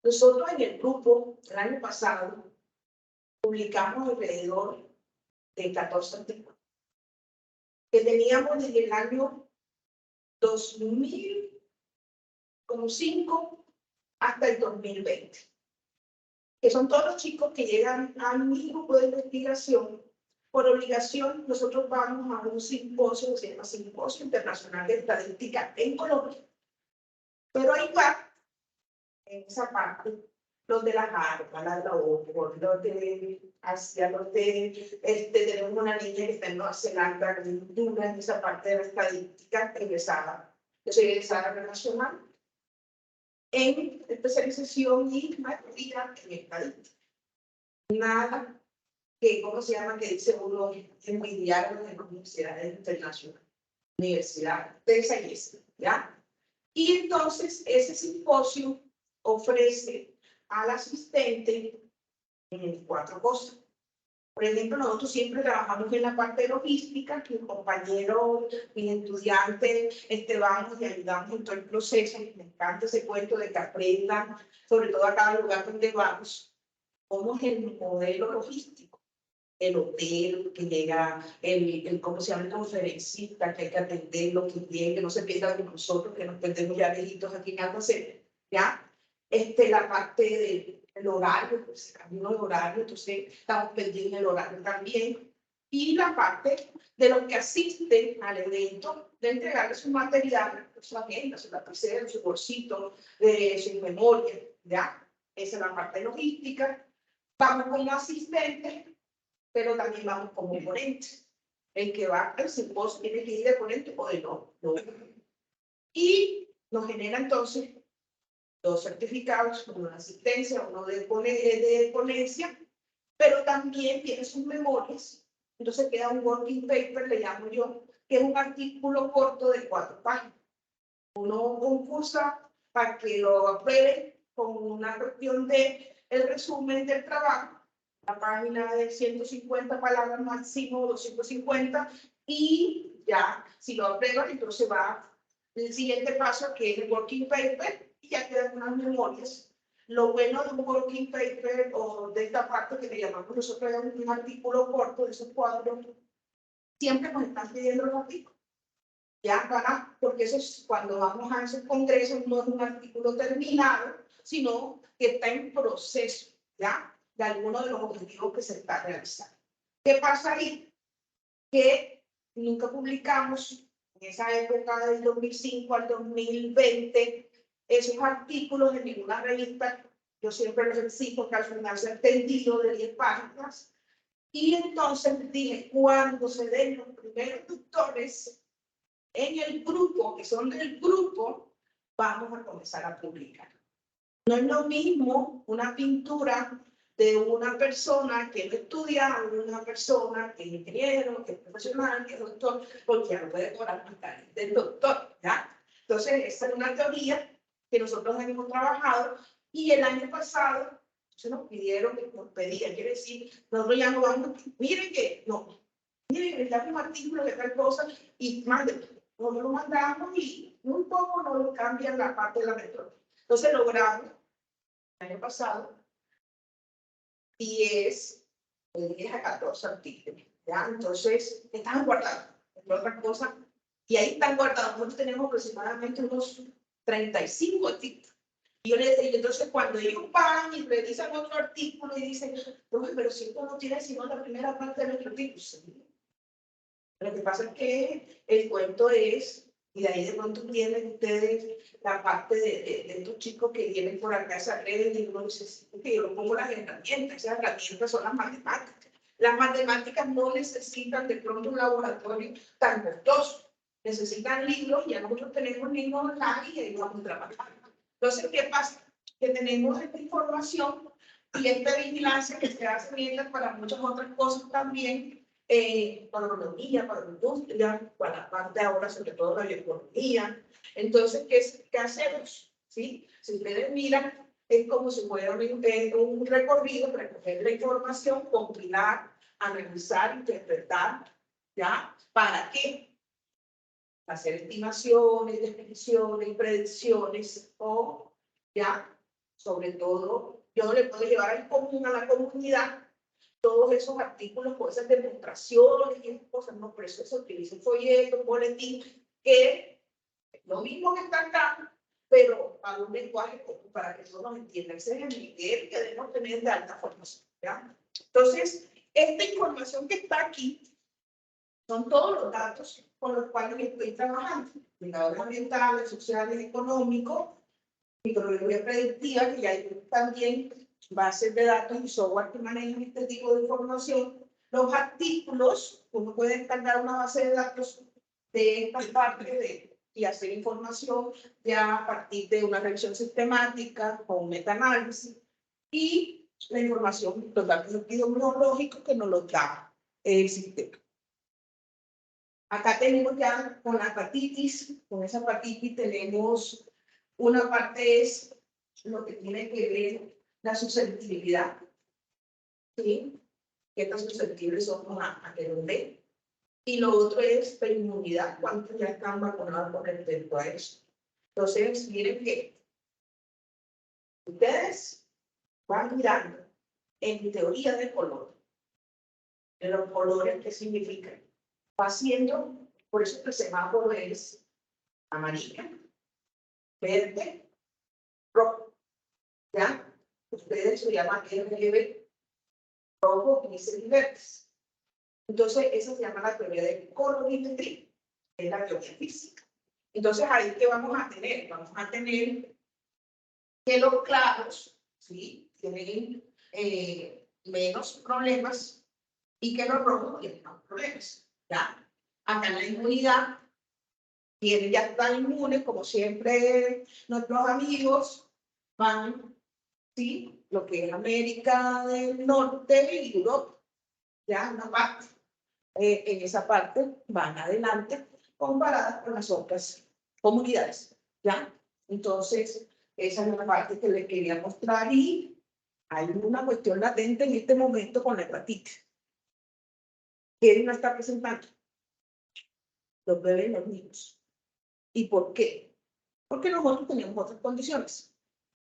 Nosotros en el grupo, el año pasado, publicamos alrededor de 14 artículos que teníamos desde el año 2005 hasta el 2020. Que son todos los chicos que llegan a mi grupo de investigación. Por obligación, nosotros vamos a un simposio que se llama Simposio Internacional de Estadística en Colombia. Pero ahí va, en esa parte, los de las armas, la labor, los de Asia, los de, tenemos una niña que está en Nueva Zelanda, en esa parte de la estadística egresada. Yo soy egresada nacional en especialización y maestría en estadística. Nada que, ¿cómo se llama? Que dice uno envidiar en las universidades internacionales, universidad de esa y esa, ¿ya? Y entonces ese simposio ofrece al asistente 4 cosas. Por ejemplo, nosotros siempre trabajamos en la parte logística, que mis compañeros, mis estudiantes, vamos y ayudamos en todo el proceso. Me encanta ese cuento de que aprendan, sobre todo a cada lugar donde vamos, cómo es el modelo logístico. El hotel, que llega, ¿cómo se llama? El conferencista, que hay que atenderlo, que llegue, que no se pierda con nosotros, que nos perdemos ya viejitos aquí en Albacete, ¿ya? La parte del horario, pues se cambió el horario, entonces estamos pendientes del horario también. Y la parte de los que asisten al evento, de entregarles su material, su agenda, su lapicero, su bolsito, su memoria, ¿ya? Esa es la parte logística. Vamos como asistentes, pero también vamos como ponentes. El que va al simposio tiene que ir de ponente o de no. Y nos genera entonces 2 certificados, uno de asistencia, uno de ponencia, pero también tiene sus memorias. Entonces queda un working paper, le llamo yo, que es un artículo corto de 4 páginas. Uno concursa para que lo apruebe con una cuestión de el resumen del trabajo, la página de 150 palabras máximo, 250, y ya, si lo aprueban, entonces va el siguiente paso, que es el working paper, y ya quedan unas memorias. Lo bueno de un working paper o de esta parte que le llamamos nosotros un artículo corto de esos cuadros, siempre nos están pidiendo los artículos. Ya, porque eso es cuando vamos a esos congresos, no es un artículo terminado, sino que está en proceso, ¿ya? De alguno de los objetivos que se está realizando. ¿Qué pasa ahí? Que nunca publicamos en esa época del 2005 al 2020 esos artículos en ninguna revista. Yo siempre los exijo que al final se ha extendido de 10 páginas. Y entonces dije, cuando se den los primeros doctores en el grupo, que son del grupo, vamos a comenzar a publicar. No es lo mismo una pintura de una persona que es estudiante, una persona que es ingeniero, que es profesional, que es doctor, porque ya no puede cobrar más del doctor, ¿ya? Entonces, esa es una teoría que nosotros hemos trabajado y el año pasado se nos pidieron, nos pedían, quiere decir, nosotros ya no vamos, miren que, no, miren, ya un artículo de tal cosa y más de nosotros lo mandamos y muy poco nos cambian la parte de la metodología. Entonces logramos el año pasado 10 a 14 artículos, ¿ya? Entonces están guardados, entre otras cosas, y ahí están guardados. Nosotros tenemos aproximadamente unos 35 artículos. Y yo les digo, entonces cuando ellos van y revisan otro artículo y dicen, pero si esto no tiene sino la primera parte de nuestro artículo, sí. Lo que pasa es que el cuento es, y de ahí de pronto tienen ustedes la parte de estos chicos que vienen por acá a esas redes y uno dice, que yo lo pongo las herramientas, esas herramientas son las matemáticas. Las matemáticas no necesitan de pronto un laboratorio tan costoso. Necesitan libros, ya nosotros tenemos libros online y ahí vamos trabajando. Entonces, ¿qué pasa? Que tenemos esta información y esta vigilancia que se hace bien para muchas otras cosas también, para la economía, para la industria, para la parte ahora, sobre todo la bioeconomía. Entonces, ¿qué hacemos? ¿Sí? Si ustedes miran, es como si fuera un recorrido para recoger la información, compilar, analizar, interpretar, ¿ya? ¿Para qué? Hacer estimaciones, definiciones, predicciones, o, ¿ya? Sobre todo, yo no le puedo llevar en común a la comunidad todos esos artículos con esas demostraciones y esas cosas, no, por eso se utiliza un folleto, un boletín, que lo mismo que está acá, pero a un lenguaje común para que todos nos entiendan. Ese es el nivel que debemos tener de alta formación, ¿ya? Entonces, esta información que está aquí son todos los datos con los cuales estoy trabajando. Indicadores ambientales, sociales, económicos, microbiología predictiva, que ya hay también bases de datos y software que manejan este tipo de información. Los artículos, uno puede descargar una base de datos de esta parte y hacer información ya a partir de una revisión sistemática o un metaanálisis, y la información, los datos epidemiológicos que nos los da el sistema. Acá tenemos ya con la hepatitis, con esa hepatitis tenemos una parte es lo que tiene que ver la susceptibilidad, ¿sí? ¿Qué tan susceptibles somos a que nos den? Y lo otro es la inmunidad, cuántos ya están vacunados con respecto a eso. Entonces, miren que ustedes van mirando en teoría de color, de los colores que significan. Va haciendo, por eso el semáforo es amarillo, verde, rojo. ¿Ya? Ustedes se llaman RGB, rojo, grises y verdes. Entonces, esa se llama la teoría de colorimetría, es la teoría física. Entonces, ahí que vamos a tener que los claros, ¿sí? Tienen menos problemas y que los rojos tienen más problemas, ¿ya? Acá en la inmunidad, quienes ya están inmunes, como siempre nuestros amigos van, ¿sí? Lo que es América del Norte y Europa, ya una parte. En esa parte van adelante comparadas con las otras comunidades, ¿ya? Entonces, esa es una parte que les quería mostrar, y hay una cuestión latente en este momento con la hepatitis. ¿Quién la está presentando? Los bebés y los niños. ¿Y por qué? Porque nosotros teníamos otras condiciones.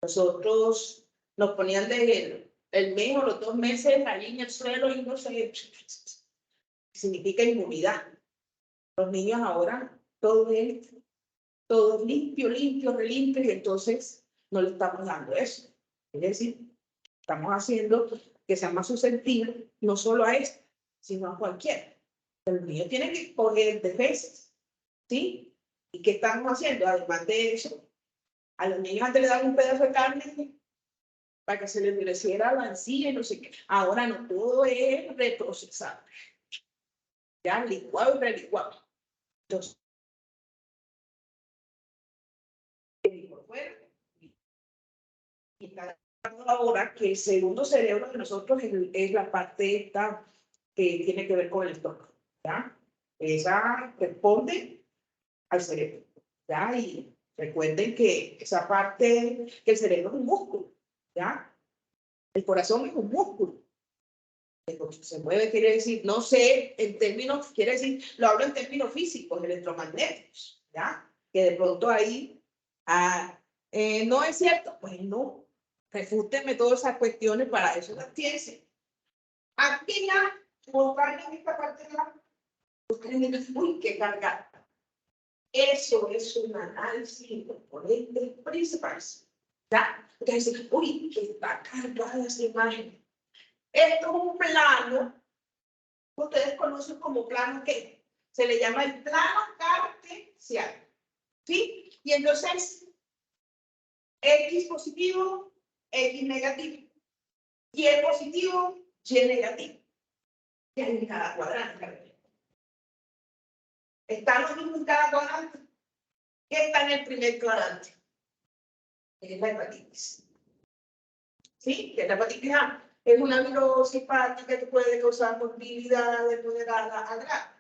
Nosotros nos ponían el mes o los 2 meses allí en el suelo y no sé, significa inmunidad. Los niños ahora, todo limpio, relimpio, y entonces no le estamos dando eso. Es decir, estamos haciendo que sea más susceptible no solo a esto, sino a cualquiera. El niño tiene que coger defensas, ¿sí? ¿Y qué estamos haciendo? Además de eso, a los niños antes le daban un pedazo de carne para que se les endureciera la encía y no sé qué. Ahora no, todo es reprocesado. Ya, licuado y relicuado. Entonces, por fuera, y está ahora que el segundo cerebro de nosotros es la parte esta que tiene que ver con el estómago, ¿ya? Esa responde al cerebro, ¿ya? Y recuerden que esa parte, que el cerebro es un músculo, ¿ya? El corazón es un músculo. Se mueve, quiere decir, no sé, en términos, quiere decir, lo hablo en términos físicos, electromagnéticos, ¿ya? Que de pronto ahí, no es cierto, pues no, refútenme todas esas cuestiones, para eso las tienen. Aquí ya, buscar en esta parte de la, uy, qué cargada. Eso es un análisis de componentes principales, ¿ya? Entonces, uy, que está cargada esa imagen. Esto es un plano, ustedes conocen como plano que se le llama el plano cartesiano, ¿sí? Y entonces, X positivo, X negativo, Y positivo, Y negativo. que hay en cada cuadrante. Está lo mismo en cada cuadrante. ¿Qué está en el primer cuadrante? Es la hepatitis. ¿Sí? Que la hepatitis A es una virus hepática que puede causar morbilidad de moderada a grave.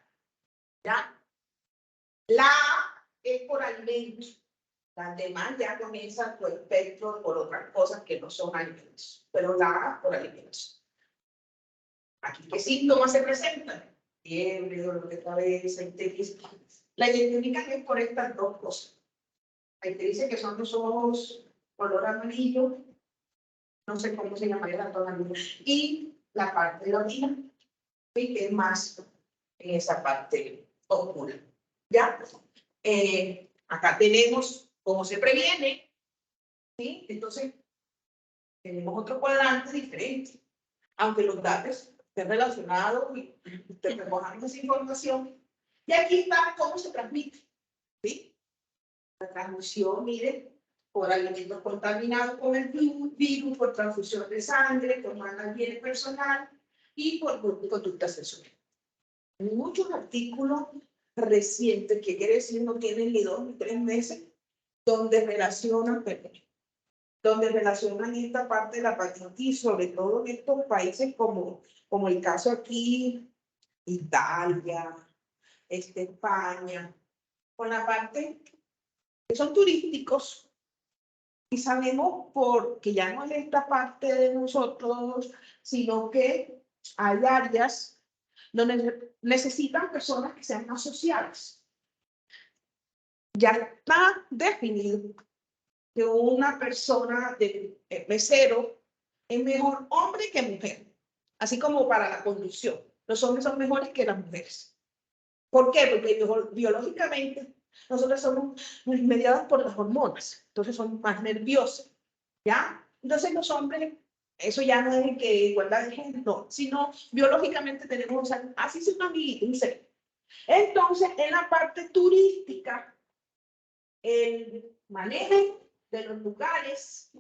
¿Ya? La A es por alimentos. Las demás ya comienzan por espectro, por otras cosas que no son alimentos. Pero la A por alimentos. Aquí, ¿qué síntomas se presentan? Fiebre, dolor de cabeza, ictericia. La identifican es por estas dos cosas. La ictericia, que son los ojos color amarillo, no sé cómo se llama la tonalidad, y la parte de la orina, que es más en esa parte oscura. ¿Ya? Acá tenemos cómo se previene, ¿sí? Entonces, tenemos otro cuadrante diferente, aunque los datos estén relacionados y recojamos esa información. Y aquí está cómo se transmite, ¿sí? La transmisión, miren, por alimentos contaminados con el virus, por transfusión de sangre, por mala higiene personal y por conducta sexual. Muchos artículos recientes, que quiere decir no tienen ni 2 ni 3 meses, donde relacionan esta parte de la hepatitis, sobre todo en estos países como el caso aquí, Italia, España, con la parte que son turísticos, y sabemos porque ya no es esta parte de nosotros, sino que hay áreas donde necesitan personas que sean más sociales. Ya está definido que una persona de mesero es mejor hombre que mujer, así como para la conducción. Los hombres son mejores que las mujeres. ¿Por qué? Porque biológicamente nosotros somos mediadas por las hormonas, entonces somos más nerviosos, ¿ya? Entonces los hombres, eso ya no es que igualdad de género, no, sino biológicamente tenemos, o sea, así es una amiguita, un ser. Entonces, en la parte turística, el manejo de los lugares,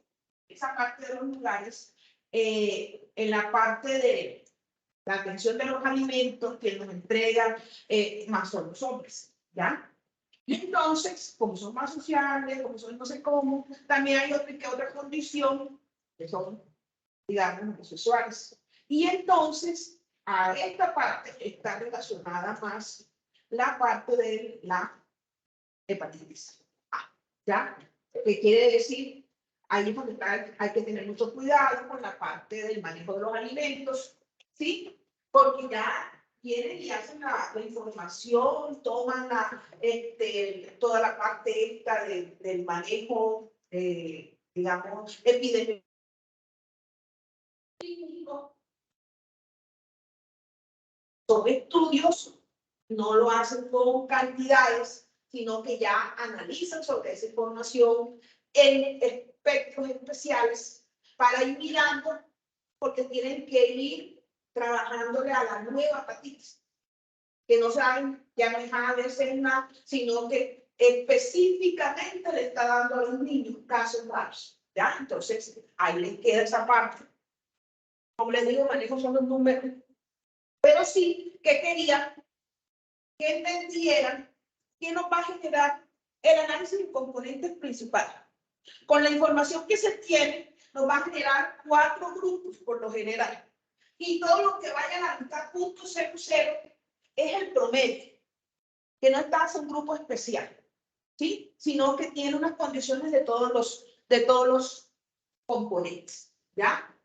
esa parte de los lugares, en la parte de la atención de los alimentos que nos entregan, más son los hombres, ¿ya? Y entonces, como son más sociales, como son no sé cómo, también hay otra condición, que son, digamos, homosexuales. Y entonces, a esta parte está relacionada más la parte de la hepatitis A, ¿ya? ¿Qué quiere decir? Ahí es donde hay que tener mucho cuidado con la parte del manejo de los alimentos, ¿sí? Porque ya vienen y hacen la información, toman toda la parte esta del manejo, digamos, epidemiológico. Son estudios, no lo hacen con cantidades, sino que ya analizan sobre esa información en espectros especiales para ir mirando, porque tienen que ir trabajándole a la nueva hepatitis, que no saben, ya no es ADCNA, sino que específicamente le está dando a los niños casos raros, ¿ya? Entonces, ahí les queda esa parte. Como les digo, manejo son los números, pero sí que quería que entendieran que nos va a generar el análisis de componentes principales. Con la información que se tiene, nos va a generar 4 grupos por lo general. Y todo lo que vaya a la mitad .00 es el promedio, que no está en un grupo especial, ¿sí? Sino que tiene unas condiciones de todos los componentes, ¿ya?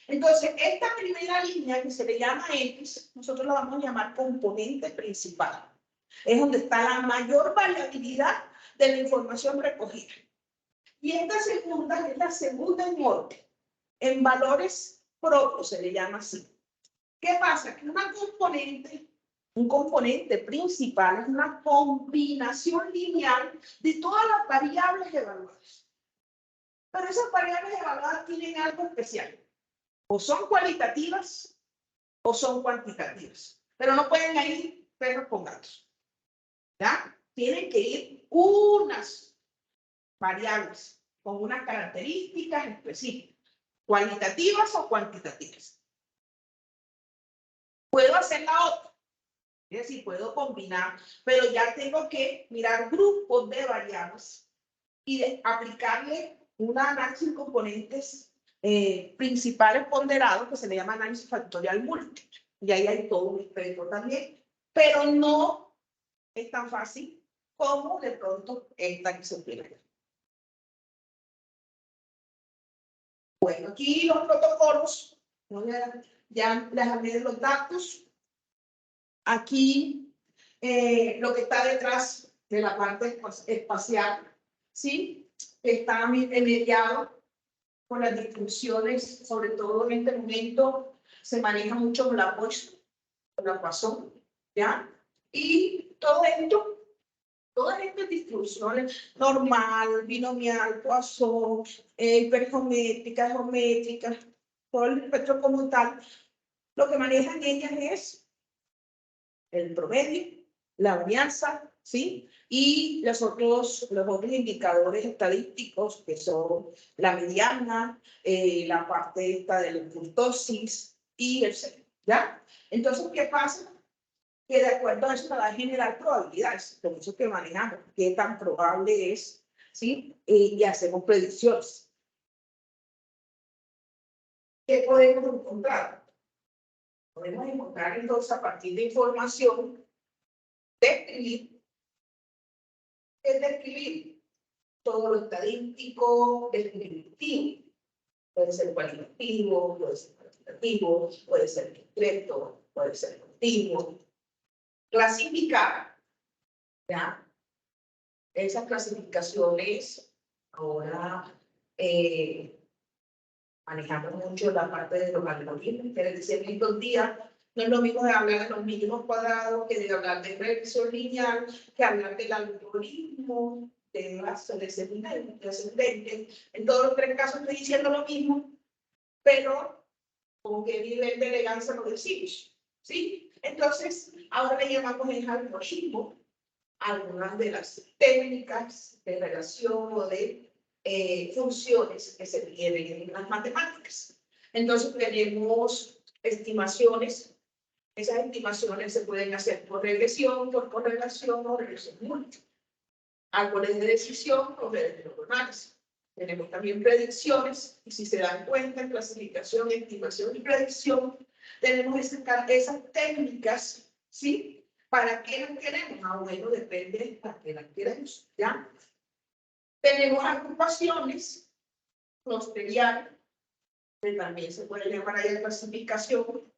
Entonces, esta primera línea que se le llama X, nosotros la vamos a llamar componente principal. Es donde está la mayor variabilidad de la información recogida. Y esta segunda es la segunda en orden, en valores propios se le llama así. ¿Qué pasa? Que un componente principal es una combinación lineal de todas las variables evaluadas. Pero esas variables evaluadas tienen algo especial. O son cualitativas o son cuantitativas. Pero no pueden ir perros con gatos, ¿ya? Tienen que ir unas variables con unas características específicas, cualitativas o cuantitativas. Puedo hacer la otra. Es decir, puedo combinar, pero ya tengo que mirar grupos de variables y aplicarle un análisis de componentes principales ponderados que se le llama análisis factorial múltiple. Y ahí hay todo un espectro también, pero no es tan fácil como de pronto esta que se tiene. Bueno, aquí los protocolos, ya les hablé de los datos. Aquí lo que está detrás de la parte espacial, ¿sí? Está mediado por las distribuciones, sobre todo en este momento se maneja mucho con la Poisson, ¿ya? Y todas estas distribuciones, normal, binomial, Poisson, hipergeométrica, geométrica, todo el espectro como tal, lo que manejan ellas es el promedio, la varianza, ¿sí? Y los otros indicadores estadísticos, que son la mediana, la parte esta de la kurtosis y el centro, ¿ya? Entonces, ¿qué pasa? Que de acuerdo a eso va a generar probabilidades, por eso que manejamos qué tan probable es, ¿sí? Y hacemos predicciones. ¿Qué podemos encontrar? Podemos encontrar entonces a partir de información, describir todo lo estadístico, descriptivo. Puede ser cualitativo, puede ser cuantitativo, puede ser discreto, puede ser continuo. Clasificar, ¿ya? Esas clasificaciones ahora manejamos mucho la parte de los algoritmos, quiere decir en estos días no es lo mismo de hablar de los mínimos cuadrados que de hablar de regresión lineal, que hablar del algoritmo de base descendente. En todos los tres casos estoy diciendo lo mismo, pero con qué nivel de elegancia lo decimos, ¿sí? Entonces, ahora le llamamos el algoritmo algunas de las técnicas de relación o de funciones que se tienen en las matemáticas. Entonces, tenemos estimaciones. Esas estimaciones se pueden hacer por regresión, por correlación o regresión múltiple. Árboles de decisión o redes neuronales. Tenemos también predicciones, y si se dan cuenta, en clasificación, estimación y predicción, tenemos esas técnicas, ¿sí? ¿Para qué las queremos? Ah, bueno, depende de para qué las queremos, ¿ya? Tenemos agrupaciones, clusteriales, que también se puede llamar ahí clasificación.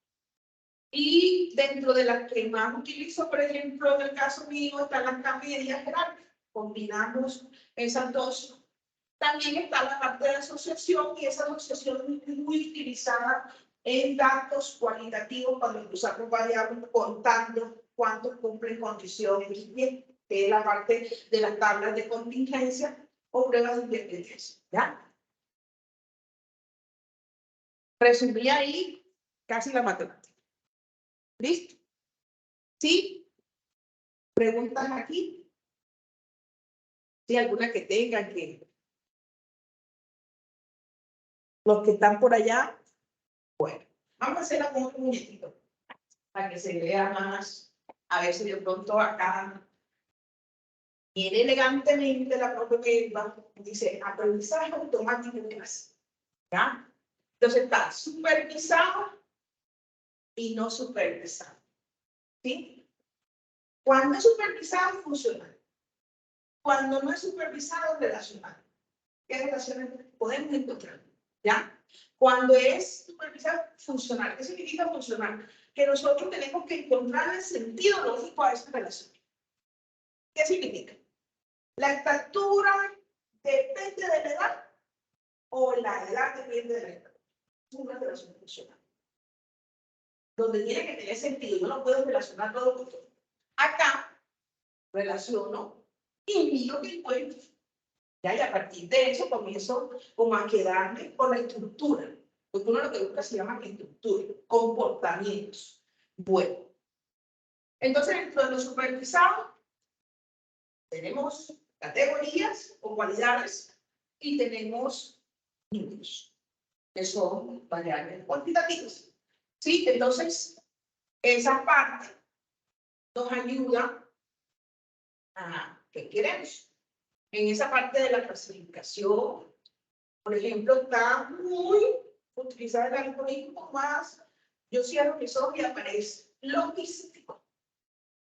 Y dentro de las que más utilizo, por ejemplo, en el caso mío, están las cambias grandes. Combinamos esas dos. También está la parte de asociación, y esa asociación es muy utilizada en datos cualitativos cuando usamos variables contando cuántos cumplen condiciones bien, que es la parte de las tablas de contingencia o pruebas de independencia, ¿ya? Resumí ahí casi la matemática. ¿Listo? ¿Sí? ¿Preguntas aquí? ¿Sí? ¿Alguna que tengan que? Los que están por allá, bueno, vamos a hacer como un muñequito para que se vea más, a ver si de pronto acá viene elegantemente la propia que dice aprendizaje automático en clase, ¿ya? Entonces está supervisado y no supervisado, ¿sí? Cuando es supervisado, funciona. Cuando no es supervisado, relacional. ¿Qué relaciones podemos encontrar? ¿Ya? Cuando es supervisado, funcional. ¿Qué significa funcional? Que nosotros tenemos que encontrar el sentido lógico a esa relación. ¿Qué significa? La estatura depende de la edad o la edad depende de la estatura. Es una relación funcional. Donde tiene que tener sentido. Yo no puedo relacionar todo con todo. Acá relaciono y miro que encuentro. ¿Ya? Y a partir de eso comienzo como a quedarme con la estructura. Porque uno lo que busca se llama estructura, comportamientos. Bueno, entonces dentro de lo supervisado tenemos categorías o cualidades y tenemos números, que son variables cuantitativas. ¿Sí? Entonces, esa parte nos ayuda a qué queremos. En esa parte de la clasificación, por ejemplo, está muy utilizar el algoritmo más. Yo cierro mis ojos y aparece logístico.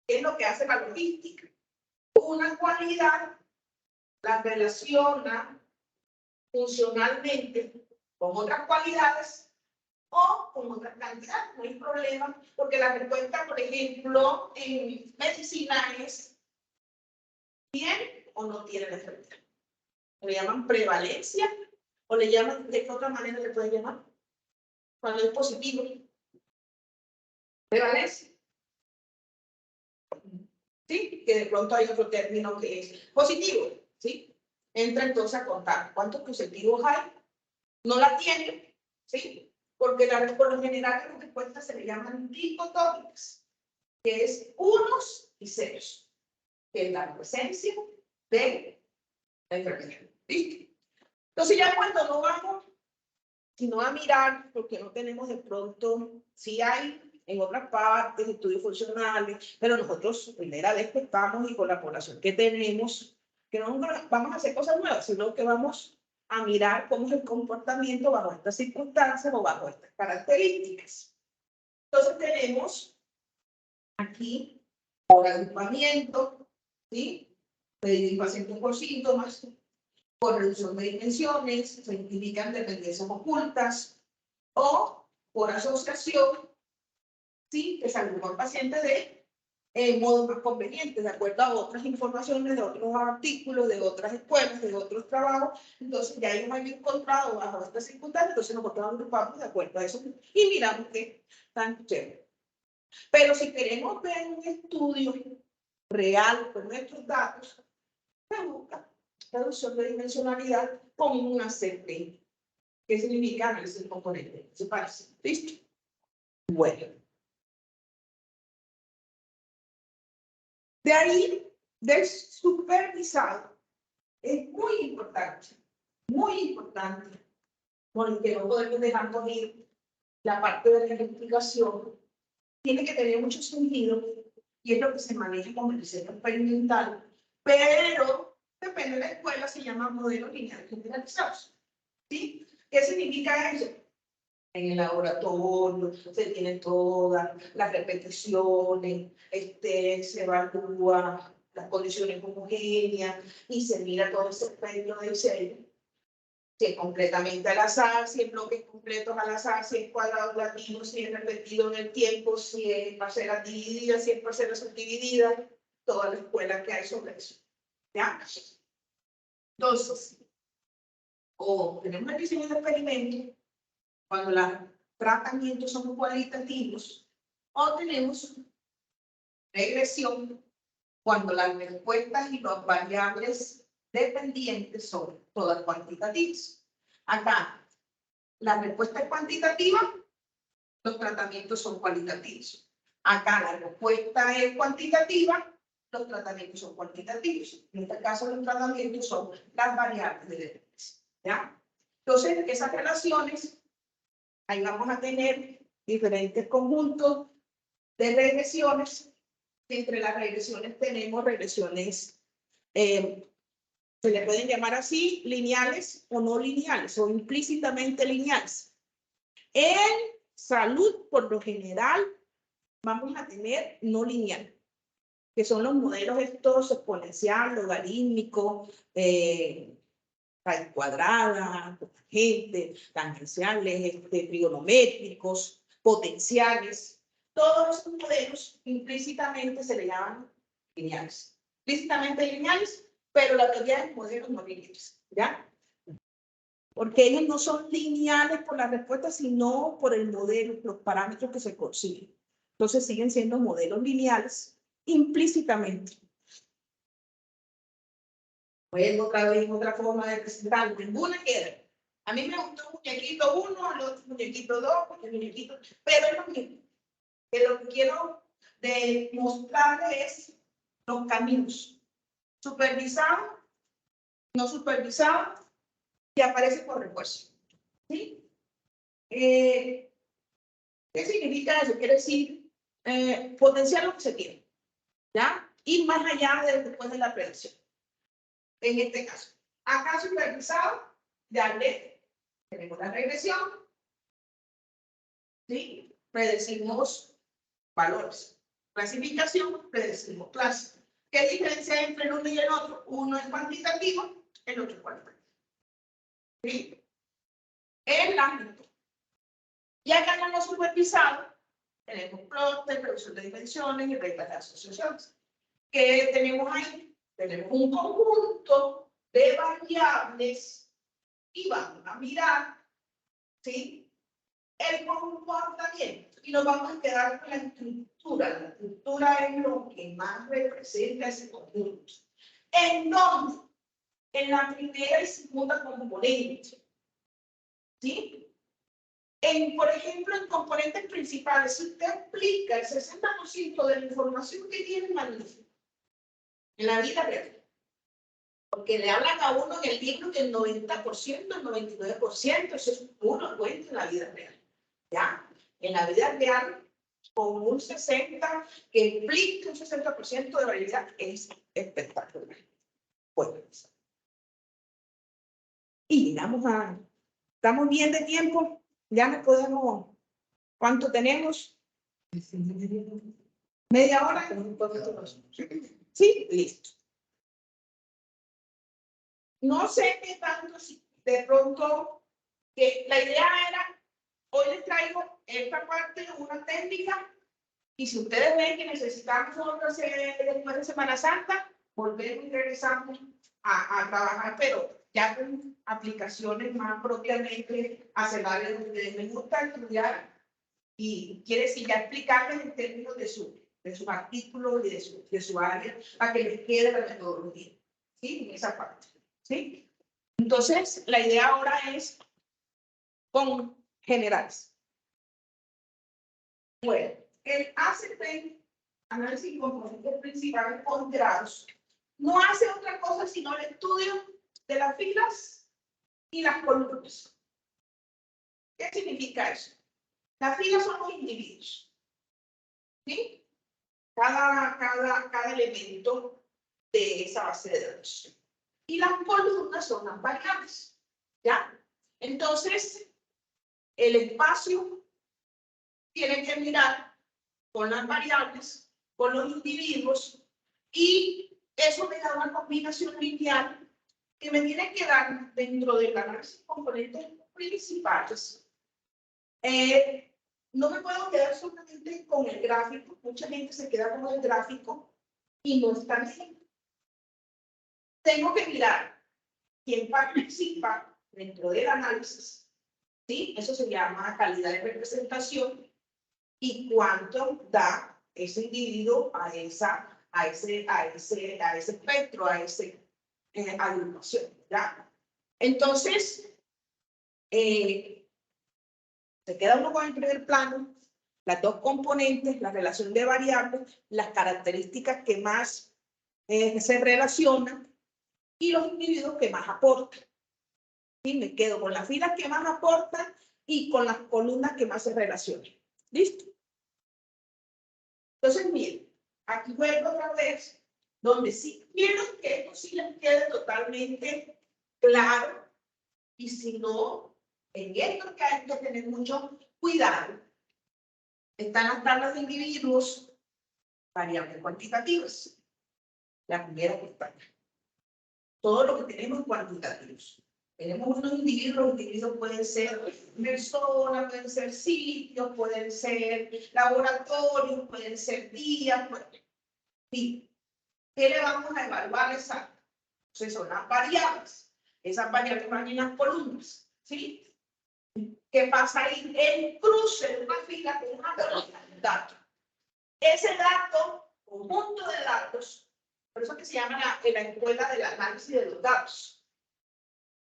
¿Qué es lo que hace la logística? Una cualidad la relaciona funcionalmente con otras cualidades o con otras cantidades. No hay problema, porque la respuesta, por ejemplo, en medicina es ¿tiene o no tiene la enfermedad? Le llaman prevalencia o le llaman, ¿de qué otra manera le pueden llamar? Cuando es positivo. Prevalencia. ¿Sí? Que de pronto hay otro término que es positivo. ¿Sí? Entra entonces a contar cuántos positivos hay. No la tiene. ¿Sí? Porque por lo general las respuestas se le llaman dicotómicas, que es unos y ceros, que es la presencia de la enfermedad. ¿Listo? Entonces ya cuando no vamos, sino a mirar, porque no tenemos de pronto, si hay en otras partes estudios funcionales, pero nosotros primera vez que estamos y con la población que tenemos, que no vamos a hacer cosas nuevas, sino que vamos a mirar cómo es el comportamiento bajo estas circunstancias o bajo estas características. Entonces tenemos aquí por agrupamiento, ¿sí? Dividir pacientes por síntomas, por reducción de dimensiones, se identifican dependencias ocultas, o por asociación, ¿sí? Que se agrupan pacientes de modo más conveniente, de acuerdo a otras informaciones, de otros artículos, de otras escuelas, de otros trabajos. Entonces ya ellos han encontrado bajo estas circunstancias, entonces nosotros agrupamos de acuerdo a eso y miramos qué tan chévere. Pero si queremos ver un estudio real con nuestros datos, se busca reducción de dimensionalidad con una CP. ¿Qué significa análisis de componente? ¿Se parece? ¿Listo? Bueno. De ahí, del supervisado, es muy importante, porque no podemos dejar morir la parte de la investigación. Tiene que tener mucho sentido y es lo que se maneja como el diseño experimental, pero depende de la escuela, se llama modelos lineales generalizados. ¿Sí? ¿Qué significa eso? En el laboratorio se tienen todas las repeticiones, se evalúa las condiciones homogéneas y se mira todo ese espectro de diseño. Si es completamente al azar, si es bloques completos al azar, si es cuadrado latino, si es repetido en el tiempo, si es parcelas divididas, si es parcelas subdivididas, toda la escuela que hay sobre eso. ¿Ya? Entonces, o tenemos el diseño de experimento, cuando los tratamientos son cualitativos, o tenemos regresión, cuando las respuestas y las variables dependientes son todas cuantitativas. Acá, la respuesta es cuantitativa, los tratamientos son cualitativos. Acá la respuesta es cuantitativa, los tratamientos son cuantitativos. En este caso, los tratamientos son las variables de dependencia. ¿Ya? Entonces, esas relaciones, ahí vamos a tener diferentes conjuntos de regresiones. Entre las regresiones tenemos regresiones, se le pueden llamar así, lineales o no lineales, o implícitamente lineales. En salud, por lo general, vamos a tener no lineal, que son los modelos estos exponencial, logarítmico, raíz cuadrada, tangenciales, trigonométricos, potenciales. Todos esos modelos implícitamente se le llaman lineales. Implícitamente lineales, pero la teoría de modelos no lineales, ¿ya? Porque ellos no son lineales por la respuesta, sino por el modelo, los parámetros que se consiguen. Entonces siguen siendo modelos lineales implícitamente. Pues otra vez, otra forma de presentar. Ninguna queda. A mí me gustó un muñequito 1, el otro muñequito 2, el muñequito, pero es lo mismo. Que lo que quiero demostrarles es los caminos. Supervisado, no supervisado, y aparece por refuerzo. ¿Sí? ¿Qué significa eso? Quiere decir, potenciar lo que se tiene, ¿ya? Y más allá de después de la predicción. En este caso, acá supervisado, ya le tenemos la regresión, ¿sí? Predecimos valores. Clasificación, predecimos clase. ¿Qué diferencia hay entre el uno y el otro? Uno es cuantitativo, el otro es cualitativo. ¿Sí? El ámbito. Y acá en lo supervisado, tenemos plotes, reducción de dimensiones y reglas de asociaciones. ¿Qué tenemos ahí? Tenemos un conjunto de variables y vamos a mirar, ¿sí? El comportamiento. Y nos vamos a quedar con la estructura. La estructura es lo que más representa ese conjunto. ¿En dónde? En la primera y segunda componente. ¿Sí? Por ejemplo, en componentes principales, si usted aplica el 60% de la información que tiene en la vida real, porque le hablan a uno en el libro que el 90%, el 99%, eso es puro cuento en la vida real. ¿Ya? En la vida real, con un 60%, que implica un 60% de variabilidad, es espectacular. Bueno. Y llegamos a... ¿Estamos bien de tiempo? Ya no podemos... ¿Cuánto tenemos? ¿Media hora? Sí, listo. No sé qué tanto, si de pronto, que la idea era, hoy les traigo esta parte, una técnica, y si ustedes ven que necesitamos otra después de Semana Santa, volvemos y regresamos a trabajar, pero ya con aplicaciones más propiamente hacia el área donde ustedes les gusta estudiar, y quiere decir ya explicarles en términos de sus artículos y de su área, a que les quede la metodología, ¿sí? En esa parte, ¿sí? Entonces, la idea ahora es con generales. Bueno, el ACP, análisis y componentes principales ponderados, no hace otra cosa sino el estudio de las filas y las columnas. ¿Qué significa eso? Las filas son los individuos, ¿sí? Cada elemento de esa base de datos. Y las columnas son las variables, ¿ya? Entonces, el espacio tiene que mirar con las variables, con los individuos, y eso me da una combinación lineal que me tiene que dar dentro del análisis de componentes principales. No me puedo quedar solamente con el gráfico. Mucha gente se queda con el gráfico y no está bien. Tengo que mirar quién participa dentro del análisis, ¿sí? Eso se llama calidad de representación, y cuánto da ese individuo a ese espectro, a esa agrupación, ¿ya? Entonces, se queda uno con el primer plano, las dos componentes, la relación de variables, las características que más se relacionan y los individuos que más aportan. Y me quedo con las filas que más aportan y con las columnas que más se relacionan. ¿Listo? Entonces, miren, aquí vuelvo otra vez, donde sí quiero que esto sí les quede totalmente claro, y si no, en esto que hay que tener mucho cuidado. Están las tablas de individuos, variables cuantitativas. La primera pestaña. Todo lo que tenemos cuantitativos. Tenemos unos individuos, los individuos pueden ser personas, pueden ser sitios, pueden ser laboratorios, pueden ser días. Sí. ¿Qué le vamos a evaluar? Exacto. Entonces son las variables. Esas variables van en las columnas. ¿Sí? ¿Qué pasa ahí? El cruce de una fila con una columna de datos. Ese dato, conjunto de datos, por eso que se llama la escuela del análisis de los datos.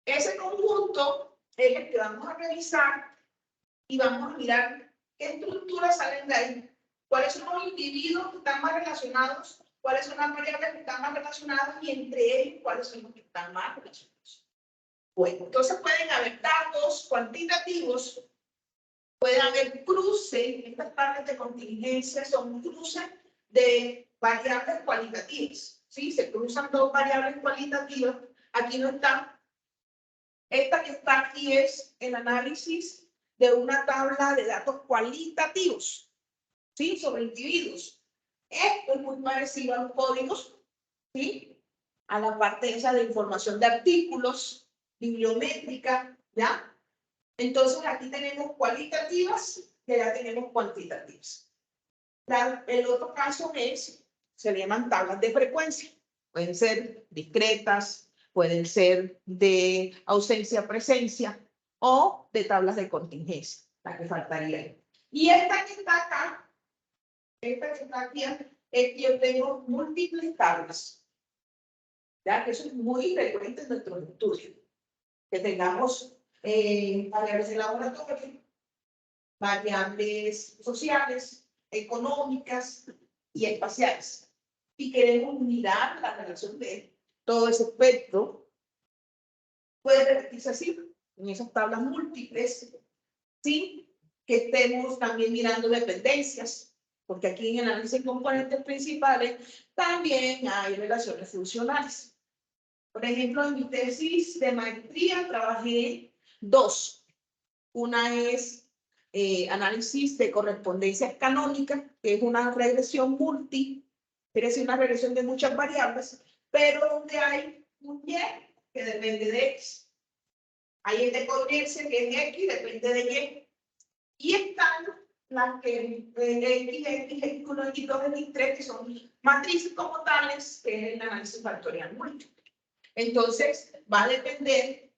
Ese conjunto es el que vamos a revisar y vamos a mirar qué estructuras salen de ahí, cuáles son los individuos que están más relacionados, cuáles son las variables que están más relacionadas y entre ellos cuáles son los que están más relacionados. Bueno, entonces pueden haber datos cuantitativos Puede haber cruce, estas tablas de contingencia son cruces de variables cualitativas, ¿sí? Se cruzan dos variables cualitativas, aquí no está. Esta que está aquí es el análisis de una tabla de datos cualitativos, ¿sí? Sobre individuos. Esto es muy parecido a los códigos, ¿sí? A la parte esa de información de artículos, bibliométrica, ¿ya? Entonces aquí tenemos cualitativas y ya tenemos cuantitativas. El otro caso se le llaman tablas de frecuencia. Pueden ser discretas, pueden ser de ausencia-presencia o de tablas de contingencia, la que faltaría ahí. Y esta que está acá, esta que está aquí, es que yo tengo múltiples tablas. Ya que eso es muy frecuente en nuestros estudios. Que tengamos variables de laboratorio, variables sociales, económicas y espaciales. Y queremos mirar la relación de todo ese espectro. Puede repetirse así, en esas tablas múltiples, ¿sí? Que estemos también mirando dependencias, porque aquí en el análisis de componentes principales también hay relaciones funcionales. Por ejemplo, en mi tesis de maestría trabajé dos. Una es análisis de correspondencias canónicas, que es una regresión multi, quiere decir una regresión de muchas variables, pero donde hay un Y que depende de X. Hay el de coherencia que es X, depende de Y. Y están las que X, X1, X2, X3, que son matrices como tales, que es el análisis factorial múltiple. Entonces, va a depender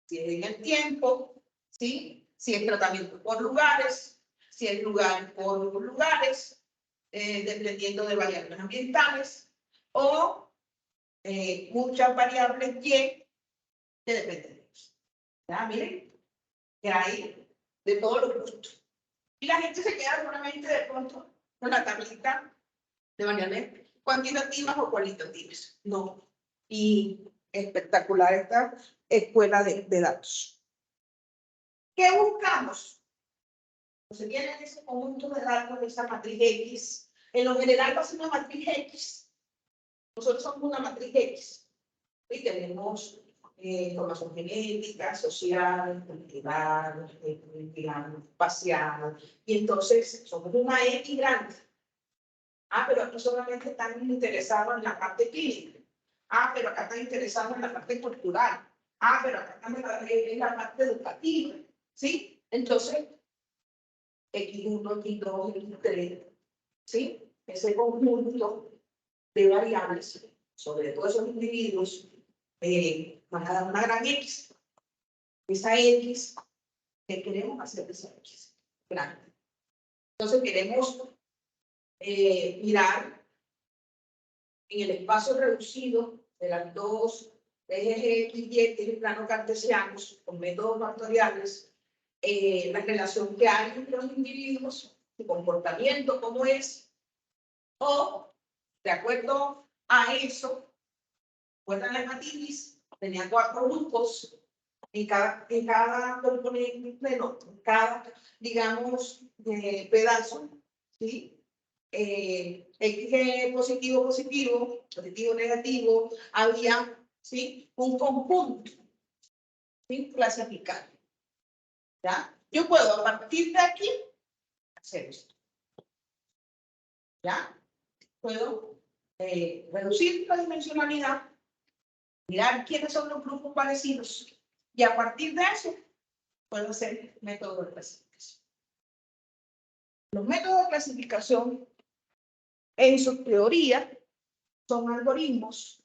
si es en el tiempo, ¿sí? Si es tratamiento por lugares, si es lugar por lugares, dependiendo de variables ambientales, o muchas variables Y que dependen de eso. ¿Ya? Miren, que hay de todos los gustos. Y la gente se queda solamente de pronto con la tablita de variables cuantitativas o cualitativas. No. Y espectacular esta escuela de datos. ¿Qué buscamos? Pues se tiene ese conjunto de datos de esa matriz X. En lo general va a ser una matriz X. Nosotros somos una matriz X. Y tenemos información genética, social, cultural, espacial. Y entonces somos una X grande. Ah, pero aquí solamente están interesados en la parte clínica. Ah, pero acá están interesados en la parte cultural. Ah, pero acá están en la parte educativa. ¿Sí? Entonces, X1, X2, X3, ¿sí? Ese conjunto de variables, sobre todo esos individuos, van a dar una gran X. Esa X, ¿qué queremos hacer de esa X? Grande. Entonces, queremos mirar en el espacio reducido de las dos ejes X y Y, el plano cartesiano, con métodos factoriales, la relación que hay entre los individuos, su comportamiento, cómo es, o, de acuerdo a eso, recuerdan la matriz, tenía 4 grupos, en cada componente, no, en cada, digamos, pedazo, ¿sí? X positivo, positivo, positivo, negativo, había, ¿sí? Un conjunto, ¿sí? Clasificado. ¿Ya? Yo puedo a partir de aquí hacer esto. ¿Ya? Puedo reducir la dimensionalidad, mirar quiénes son los grupos parecidos y a partir de eso puedo hacer métodos de clasificación. Los métodos de clasificación en su teoría son algoritmos,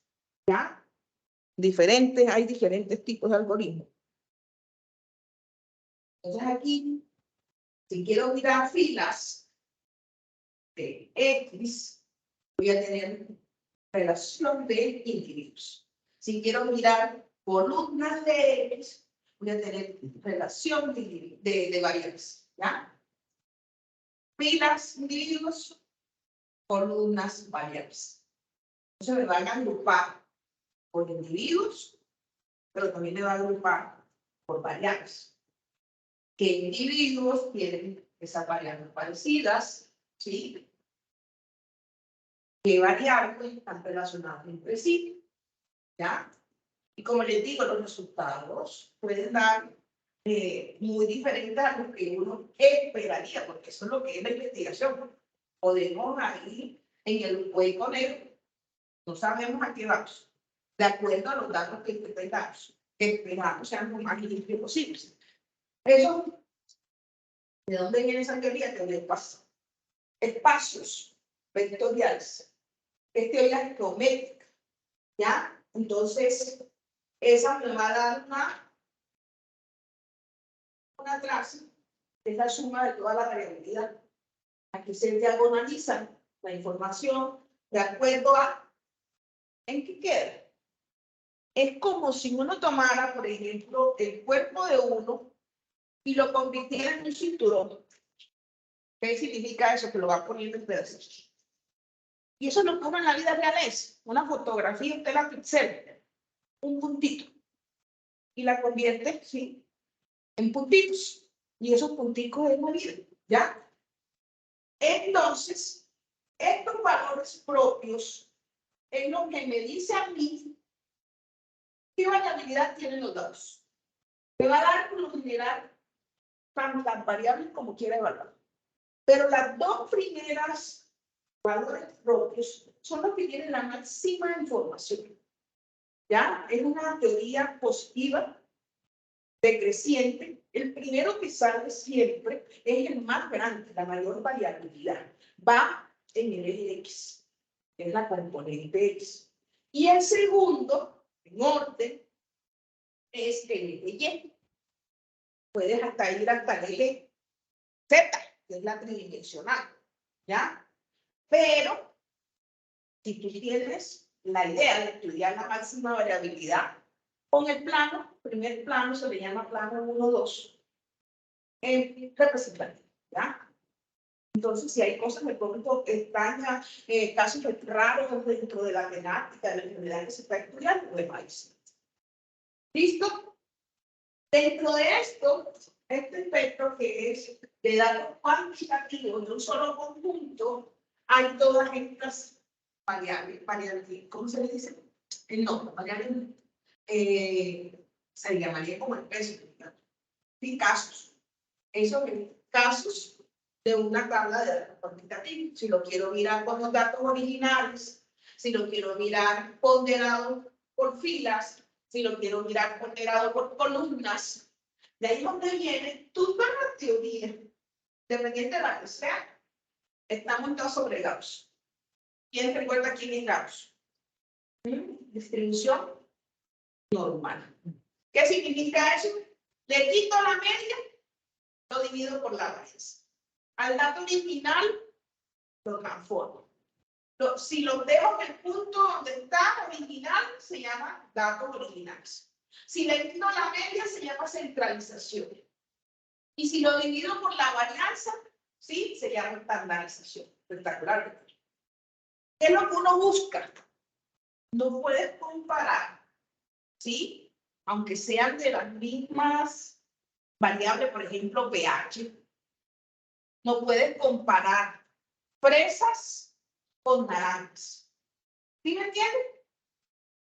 ¿ya? Diferentes, hay diferentes tipos de algoritmos. Entonces aquí, si quiero mirar filas de X, voy a tener relación de individuos. Si quiero mirar columnas de X, voy a tener relación de variables, ¿ya? Filas, individuos, columnas, variables. Entonces me van a agrupar por individuos, pero también me va a agrupar por variables. qué individuos tienen esas variables parecidas, ¿sí? ¿Qué variables están relacionadas entre sí? ¿Ya? Y como les digo, los resultados pueden dar muy diferentes a lo que uno esperaría, porque eso es lo que es la investigación. Podemos ahí en el hueco negro, no sabemos a qué vamos, de acuerdo a los datos que tengamos, que esperamos sean lo más limpios posibles. Eso, ¿de dónde viene esa teoría? Teoría de espacios vectoriales, es teoría geométrica, ¿ya? Entonces, esa me va a dar una clase, que es la suma de toda la variabilidad. Aquí se diagonaliza la información de acuerdo a en qué queda. Es como si uno tomara, por ejemplo, el cuerpo de uno y lo convirtiera en un cinturón. ¿Qué significa eso? Que lo va poniendo en pedacitos. Y eso lo que uno en la vida real es una fotografía, usted la pixela, un puntito, y la convierte, ¿sí?, en puntitos. Y esos puntitos es la vida, ¿ya? Entonces, estos valores propios es lo que me dice a mí qué variabilidad tienen los datos. Me va a dar por lo general tantas variables como quiera evaluar. Pero las dos primeras valores propios son los que tienen la máxima información. ¿Ya? Es una teoría positiva, decreciente. El primero que sale siempre es el más grande, la mayor variabilidad. Va en el eje X, es la componente X. Y el segundo, en orden, es el eje Y. Puedes hasta ir hasta el eje Z, que es la tridimensional, ¿ya? Pero, si tú tienes la idea de estudiar la máxima variabilidad, con el plano, primer plano se le llama plano 1-2, representativo, ¿ya? Entonces, si hay cosas de pronto extrañas, casos raros dentro de la temática, de la enfermedad que se está estudiando, pues ahí. ¿Listo? Dentro de esto, este espectro que es de datos cuantitativos de un solo conjunto, hay todas estas variables, ¿cómo se le dice? El nombre, variables, se llamaría como el peso, y casos. Esos casos de una tabla de datos cuantitativos. Si lo quiero mirar con los datos originales, si lo quiero mirar ponderado por filas, si lo quiero mirar ponderado por columnas, de ahí donde viene toda la teoría, dependiente de la que sea, está montada sobre Gauss. ¿Quién recuerda quién es Gauss? Distribución normal. ¿Qué significa eso? Le quito la media, lo divido por la raíz. Al dato original, lo transformo. Si lo dejo en el punto donde está original, se llama datos originales. Si le quito la media, se llama centralización. Y si lo divido por la varianza, ¿sí?, se llama estandarización. Espectacular. ¿Qué es lo que uno busca? No puedes comparar, ¿sí?, aunque sean de las mismas variables, por ejemplo, pH. No puedes comparar fresas con naranjas. ¿Sí me entienden?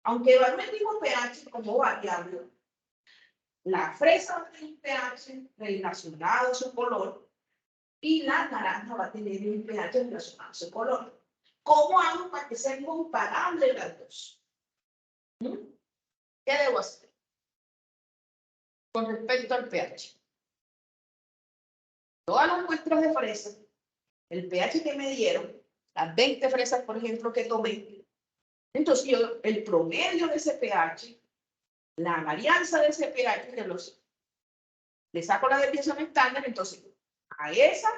Aunque va el mismo pH como variable, la fresa va a tener un pH relacionado a su color y la naranja va a tener un pH relacionado a su color. ¿Cómo hago para que sean comparables las dos? ¿Qué debo hacer con respecto al pH? Todas las muestras de fresa, el pH que me dieron, las 20 fresas, por ejemplo, que tomé, entonces yo, el promedio de ese pH, la varianza de ese pH, le saco la desviación estándar, entonces a esa,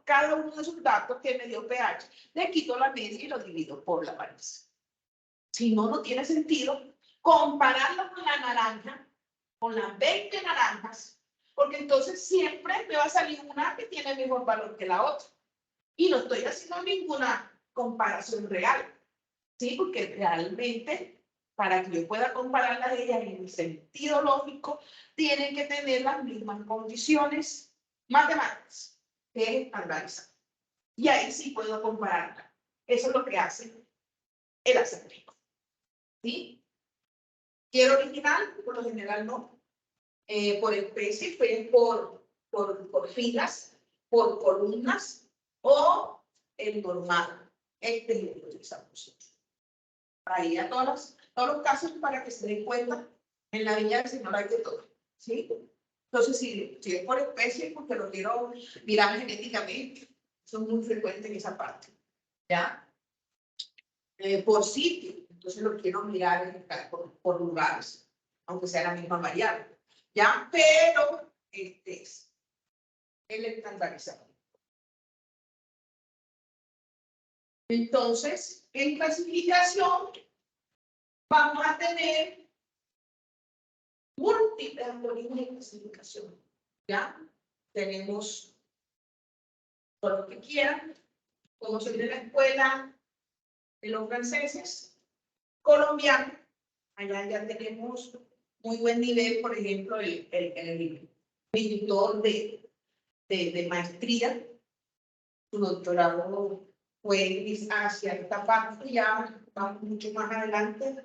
cada uno de esos datos que me dio pH, le quito la media y lo divido por la varianza. Si no, no tiene sentido compararlo con la naranja, con las 20 naranjas, porque entonces siempre me va a salir una que tiene mejor valor que la otra. Y no estoy haciendo ninguna comparación real, ¿sí? Porque realmente para que yo pueda compararlas a ellas en el sentido lógico, tienen que tener las mismas condiciones matemáticas que estandarizar. Y ahí sí puedo compararlas. Eso es lo que hace el acertijo. ¿Sí? ¿Quiero original? Por lo general no. Por especie, por filas, por columnas o el normal. Este es el que utilizamos. Ahí a todos los casos para que se den cuenta en la viña del Señor hay de todo. ¿Sí? Entonces, si es por especie, porque lo quiero mirar genéticamente, son muy frecuentes en esa parte. ¿Ya? Por sitio, entonces lo quiero mirar por lugares, aunque sea la misma variable. ¿Ya? Pero este es el estandarizado. Entonces, en clasificación vamos a tener múltiples algoritmos de clasificación. ¿Ya? Tenemos todo lo que quieran, como soy de la escuela de los franceses, colombianos, allá ya tenemos muy buen nivel, por ejemplo, el instructor de maestría, su doctorado fue hacia esta parte, ya vamos mucho más adelante,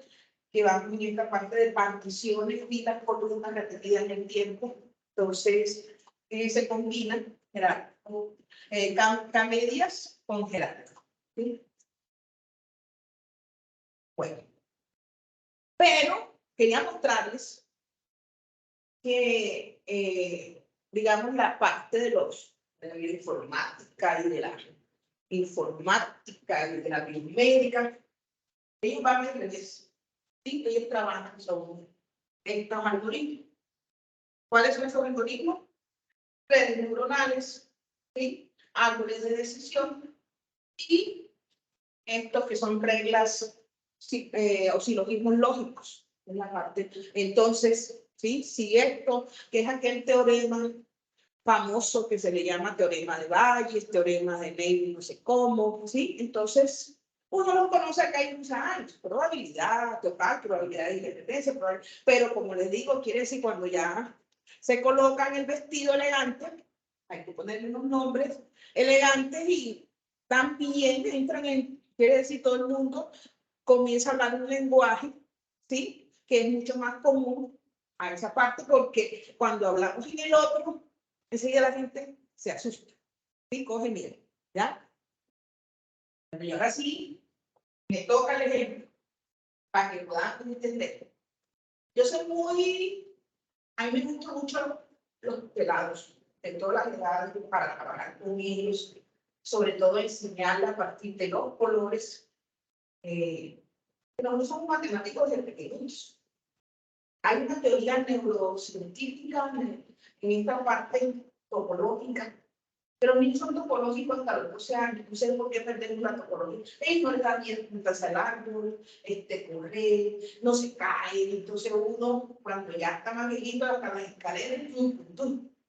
que vamos en esta parte de particiones, filas, columnas repetidas en el tiempo. Entonces, se combinan camedias con jerárquico. ¿Sí? Bueno, pero quería mostrarles que, digamos, la parte de la informática y de la biomédica, ellos van a ver, ¿sí? Ellos trabajan sobre estos algoritmos. ¿Cuáles son esos algoritmos? Redes neuronales, ¿sí? Árboles de decisión y estos que son reglas o silogismos lógicos en la parte. Entonces, ¿sí? Si esto, que es aquel teorema famoso que se le llama teorema de Bayes, teorema de Levy, no sé cómo, ¿sí? Entonces, uno lo conoce acá y usa años, probabilidad total, probabilidad de independencia, pero como les digo, quiere decir cuando ya se colocan el vestido elegante, hay que ponerle unos nombres elegantes y también entran en, quiere decir todo el mundo comienza a hablar un lenguaje, ¿sí? Que es mucho más común a esa parte porque cuando hablamos en el otro, enseguida la gente se asusta, ¿sí? Coge miedo, ¿ya? Bueno, y ahora sí, me toca el ejemplo para que puedan entender. Yo soy a mí me gustan mucho los pelados, de todas las edades, para trabajar con ellos, sobre todo enseñarle a partir de los colores, pero no somos matemáticos desde pequeños. Hay una teoría neurocientífica en esta parte topológica, pero los niños son topológicos hasta los 12 años. No sé por qué perdemos la topología. Ellos no les da miedo juntarse al árbol, correr, no se caen. Entonces uno, cuando ya está más viejito, hasta las escaleras,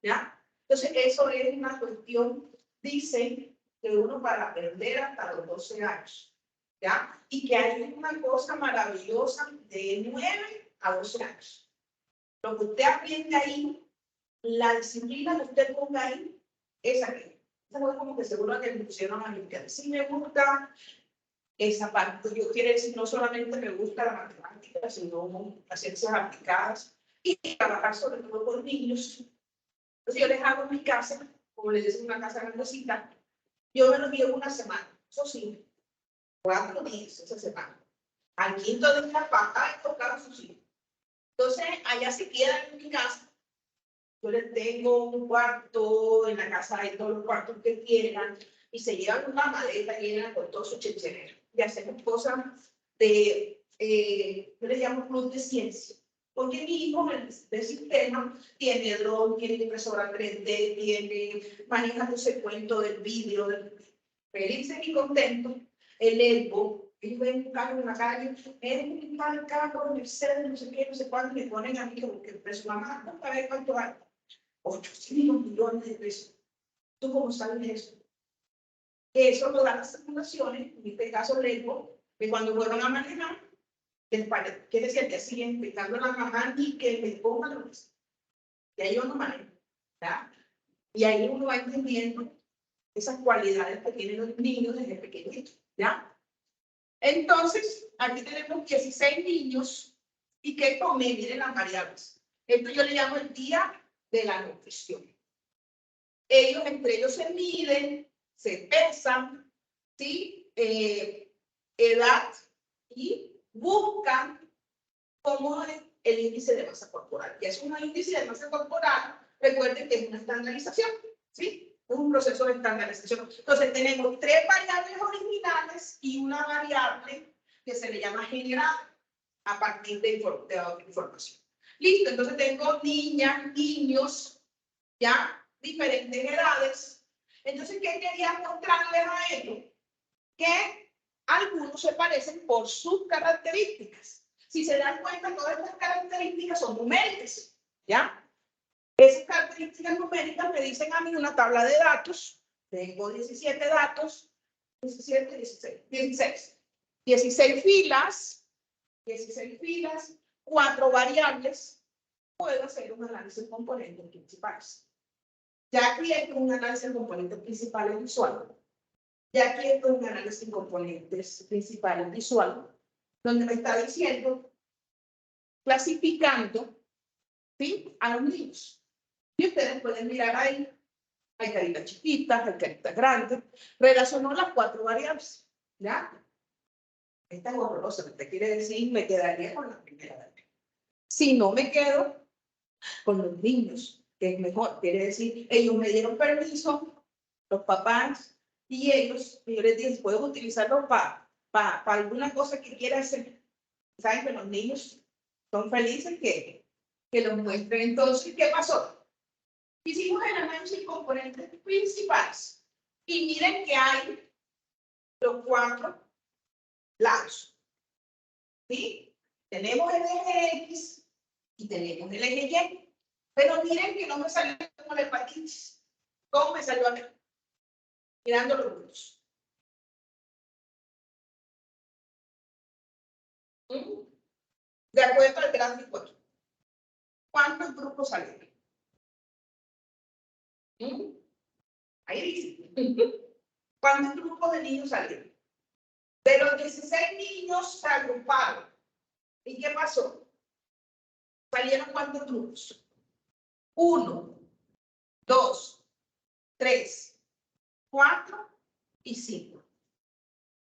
¿ya? Entonces eso es una cuestión, dicen, que uno para aprender hasta los 12 años, ¿ya? Y que hay una cosa maravillosa de 9 a 12 años. Lo que usted aprende ahí, la disciplina que usted ponga ahí, esa que es como que seguro que me pusieron a limpiar. Sí me gusta esa parte. Yo quiero decir, no solamente me gusta la matemática, sino las ciencias aplicadas y trabajar sobre todo con niños. Entonces yo les hago en mi casa, como les decía, una casa grandecita, yo me lo llevo una semana, eso sí, 4 días esa semana. Al quinto de la paja y tocar a sus hijos. Entonces, allá se quedan en mi casa. Yo les tengo un cuarto, en la casa hay todos los cuartos que quieran, y se llevan una maleta llena con todo su chencherero. Y hacemos cosas yo les llamo club de ciencia. Porque mi hijo en el sistema tiene dron, tiene impresora 3D, maneja ese cuento del vídeo, feliz y contento, el Elbo. Ellos ven un carro en la calle, es un tal carro, Mercedes, no sé qué, no sé cuánto, me ponen a mí que preso, mamá, a ver cuánto hay. 800 millones de pesos. ¿Tú cómo sabes eso? Eso lo dan las fundaciones, en este caso Lego, que cuando vuelvan a manejar, quiere decir, al día siguiente, explicando a la mamá y que me ponga lo mismo. Y ahí uno maneja, ¿verdad? Y ahí uno va entendiendo esas cualidades que tienen los niños desde pequeñitos, ¿ya? Entonces, aquí tenemos 16 niños y que comen, miren las variables. Esto yo le llamo el día de la nutrición. Ellos, entre ellos se miden, se pesan, ¿sí? Edad y buscan cómo es el índice de masa corporal. Y es un índice de masa corporal, recuerden que es una estandarización, ¿sí? Es un proceso de estandarización. Entonces tenemos 3 variables originales y una variable que se le llama generada a partir de otra información. Listo, entonces tengo niñas, niños, ya, diferentes edades. Entonces, ¿qué quería mostrarles a ellos? Que algunos se parecen por sus características. Si se dan cuenta, todas estas características son numéricas, ¿ya? Esas características numéricas me dicen a mí una tabla de datos. Tengo 17 datos, 17, 16 filas, 4 variables. Puedo hacer un análisis de componentes principales. Ya aquí hay un análisis de componentes principales visual. Ya aquí hay un análisis de componentes principales visual, donde me está diciendo, clasificando, ¿sí?, a los niños. Y ustedes pueden mirar ahí, hay caritas chiquitas, hay caritas grandes. Relacionó las 4 variables, ¿ya? Esta es horrorosa, ¿te quiere decir? Me quedaría con la primera. Si no me quedo con los niños, que es mejor, quiere decir, ellos me dieron permiso, los papás, y ellos, yo les dije, puedo utilizarlo para alguna cosa que quiera hacer. Saben que los niños son felices que los muestren. Entonces, ¿qué pasó? Hicimos el análisis de componentes principales. Y miren que hay los 4 lados. ¿Sí? Tenemos el eje X y tenemos el eje Y. Pero miren que no me salió como la hepatitis. ¿Cómo me salió a mí? Mirando los grupos. De acuerdo al gráfico aquí. ¿Cuántos grupos salieron? Ahí dice. ¿Cuántos grupos de niños salieron? De los 16 niños se agruparon. ¿Y qué pasó? ¿Salieron cuántos grupos? 1, 2, 3, 4 y 5.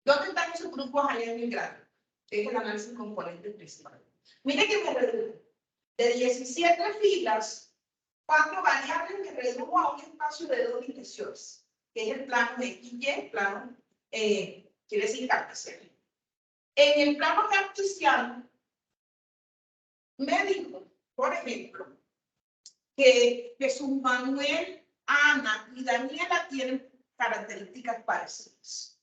¿Dónde están esos grupos ahí en el gráfico? Es el análisis de componentes principales. Miren que me redujo. De 17 filas, 4 variables me redujo a un espacio de 2 dimensiones, que es el plano de X y el plano, quiere decir cartesiano. En el plano cartesiano, me dijo, por ejemplo, que Jesús Manuel, Ana y Daniela tienen características parecidas.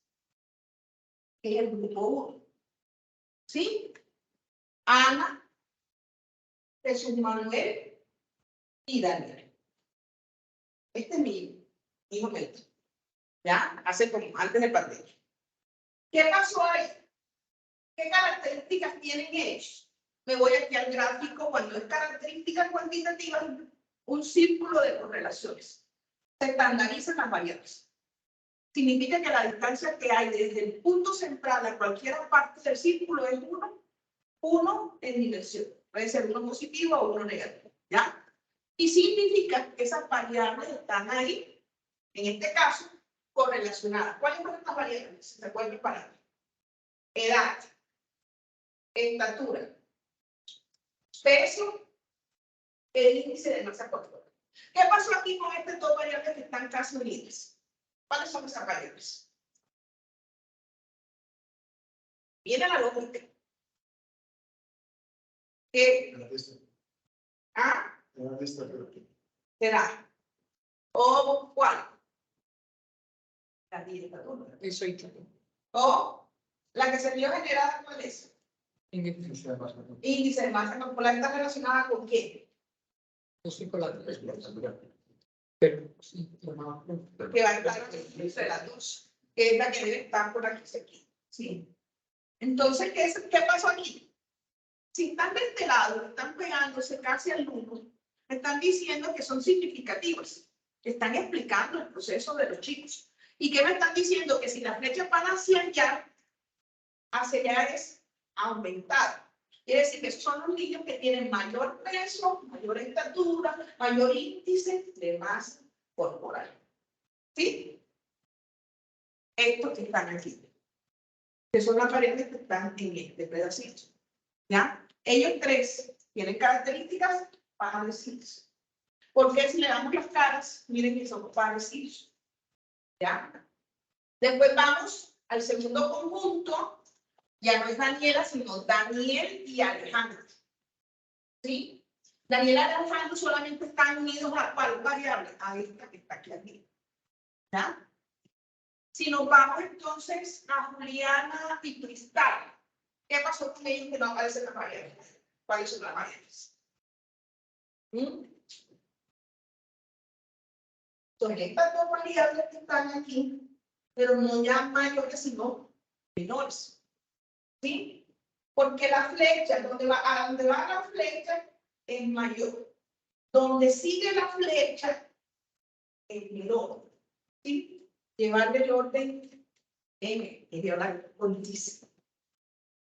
Es el grupo 1. ¿Sí? Ana, Jesús Manuel y Daniel. Este es mi hijo Metro. ¿Ya? Hace como antes de pandemia. ¿Qué pasó ahí? ¿Qué características tienen ellos? Me voy aquí al gráfico. Cuando es características cuantitativas, un círculo de correlaciones. Se estandarizan las variables. Significa que la distancia que hay desde el punto central a cualquier parte del círculo es 1 en dimensión. Puede ser 1 positivo o 1 negativo. ¿Ya? Y significa que esas variables están ahí, en este caso, correlacionadas. ¿Cuáles son estas variables? Se pueden preparar. Edad, estatura, peso, el índice de masa corporal. ¿Qué pasó aquí con estas 2 variables que están casi unidas? ¿Cuáles son esas variables? Viene la lógica. ¿Ah? ¿Será? ¿O cuál? La estatura. Eso y todo. ¿O la que se vio generada, cuál es? Índice de masa corporal. ¿Está relacionada con quién? Yo soy con la estatura. Pero sí, que va a estar entre las 2, que es la que debe estar por aquí. Sí. Entonces, ¿qué pasó aquí? Si están de este lado, están pegándose casi al 1, me están diciendo que son significativas, que están explicando el proceso de los chicos. ¿Y qué me están diciendo? Que si las flechas van hacia allá es aumentar. Quiere decir que son los niños que tienen mayor peso, mayor estatura, mayor índice de masa corporal. ¿Sí? Estos que están aquí, que son las paredes que están en este pedacito. ¿Ya? Ellos tres tienen características parecidas. Porque si le damos las caras, miren que son parecidos. ¿Ya? Después vamos al segundo conjunto. Ya no es Daniela, sino Daniel y Alejandro. ¿Sí? Daniela y Alejandro solamente están unidos a cuál variable, a esta que está aquí arriba. ¿Ya? Si nos vamos entonces a Juliana y Cristal, ¿qué pasó con ellos que no aparecen las variables? ¿Cuáles son las variables? Son estas dos variables que están aquí, pero no ya mayores, sino menores. ¿Sí? Porque la flecha, a donde va la flecha, es mayor. Donde sigue la flecha, es menor. ¿Sí? Llevarle el orden M, y hablar con dice.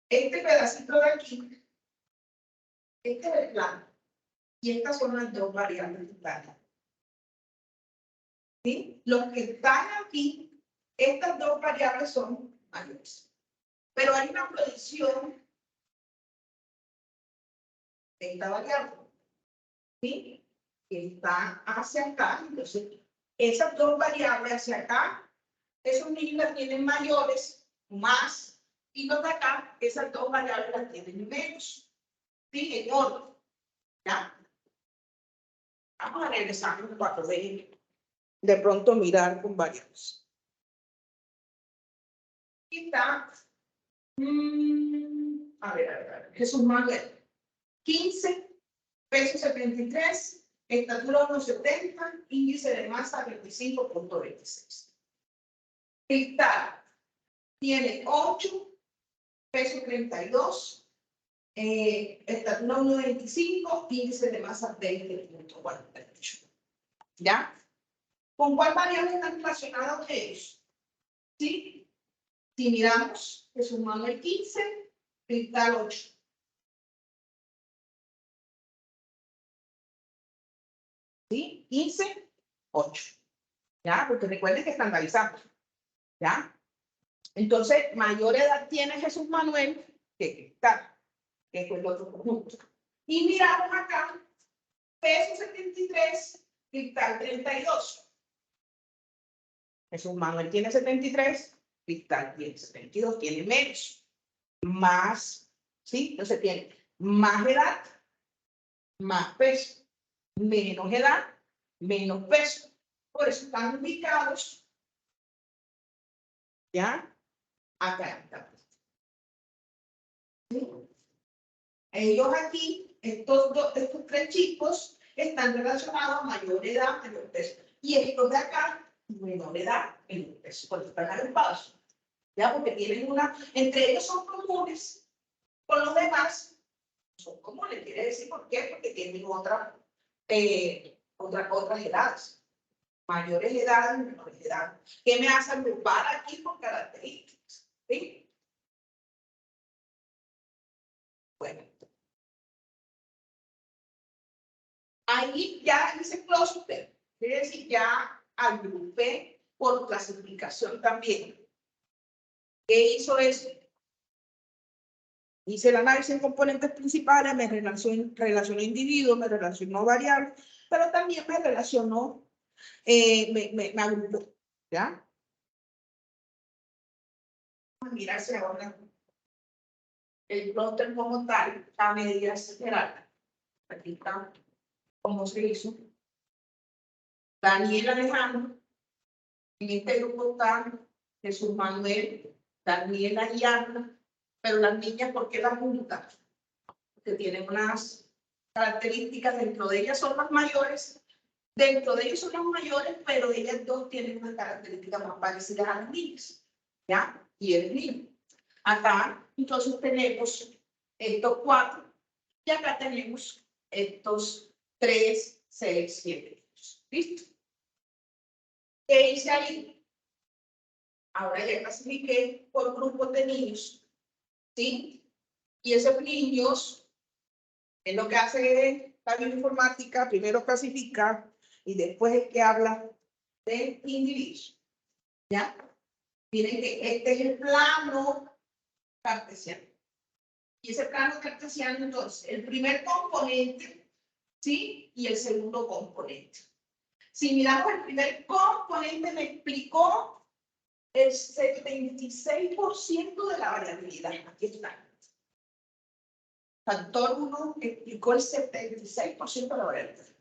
Este pedacito de aquí, este es el plano. Y estas son las dos variables de plano. ¿Sí? Los que están aquí, estas dos variables son mayores. Pero hay una proyección de esta variable. ¿Sí? Que está hacia acá. Entonces, esas dos variables hacia acá, esos niños las tienen mayores, más, y los de acá, esas dos variables las tienen menos. ¿Sí? En orden. ¿Ya? Vamos a regresar un 4 de pronto mirar con variables. Aquí está. A ver. Jesús Manuel. 15, peso 73, estatura 1,70, índice de masa 25,26. Cristal tiene 8, peso 32, estatura 1,25, índice de masa 20,48. ¿Ya? ¿Con cuál variable están relacionados ellos? ¿Sí? Si miramos, Jesús Manuel 15, Cristal 8. ¿Sí? 15, 8. ¿Ya? Porque recuerden que estandarizamos. ¿Ya? Entonces, mayor edad tiene Jesús Manuel que Cristal, que es el otro conjunto. Y miramos acá, peso 73, Cristal 32. Jesús Manuel tiene 73, Cristal tiene 72, tiene menos. Más, ¿sí? Entonces tiene más edad, más peso. Menos edad, menos peso. Por eso están ubicados, ¿ya? Acá. ¿Sí? Ellos aquí, estos tres chicos, están relacionados a mayor edad, menor peso. Y estos de acá, menor edad, menor peso. Por eso están agrupados. ¿Ya? Porque tienen entre ellos son comunes, con los demás son comunes. Quiere decir por qué, porque tienen otras edades. Mayores edades, menores edades. ¿Qué me hace agrupar aquí por características? ¿Sí? Bueno. Ahí ya hice clúster. Quiere decir, ya agrupé por clasificación también. ¿Qué hizo eso? Hice el análisis en componentes principales, me relacionó individuos, me relacionó variables, pero también me relacionó, me agrupó. ¿Ya? Vamos a mirarse ahora el clúster como tal, a medida general. Aquí está cómo se hizo. Daniel Alejandro, en este grupo está Jesús Manuel, Daniela y Ana, pero las niñas, ¿por qué las juntan? Porque tienen unas características, dentro de ellas son las mayores, pero ellas dos tienen unas características más parecidas a las niñas, ¿ya? Y el niño. Acá, entonces tenemos estos cuatro Y acá tenemos estos 3, 6, 7 niños. ¿Listo? ¿Qué hice ahí? Ahora ya clasifiqué por grupos de niños. ¿Sí? Y esos niños, es lo que hace la bioinformática, primero clasifica y después es que habla de individuos. ¿Ya? Miren que este es el plano cartesiano. Y ese plano cartesiano, entonces, el primer componente, ¿sí? Y el segundo componente. Si miramos el primer componente, me explicó el 76% de la variabilidad. Aquí está. Factor 1 explicó el 76% de la variabilidad.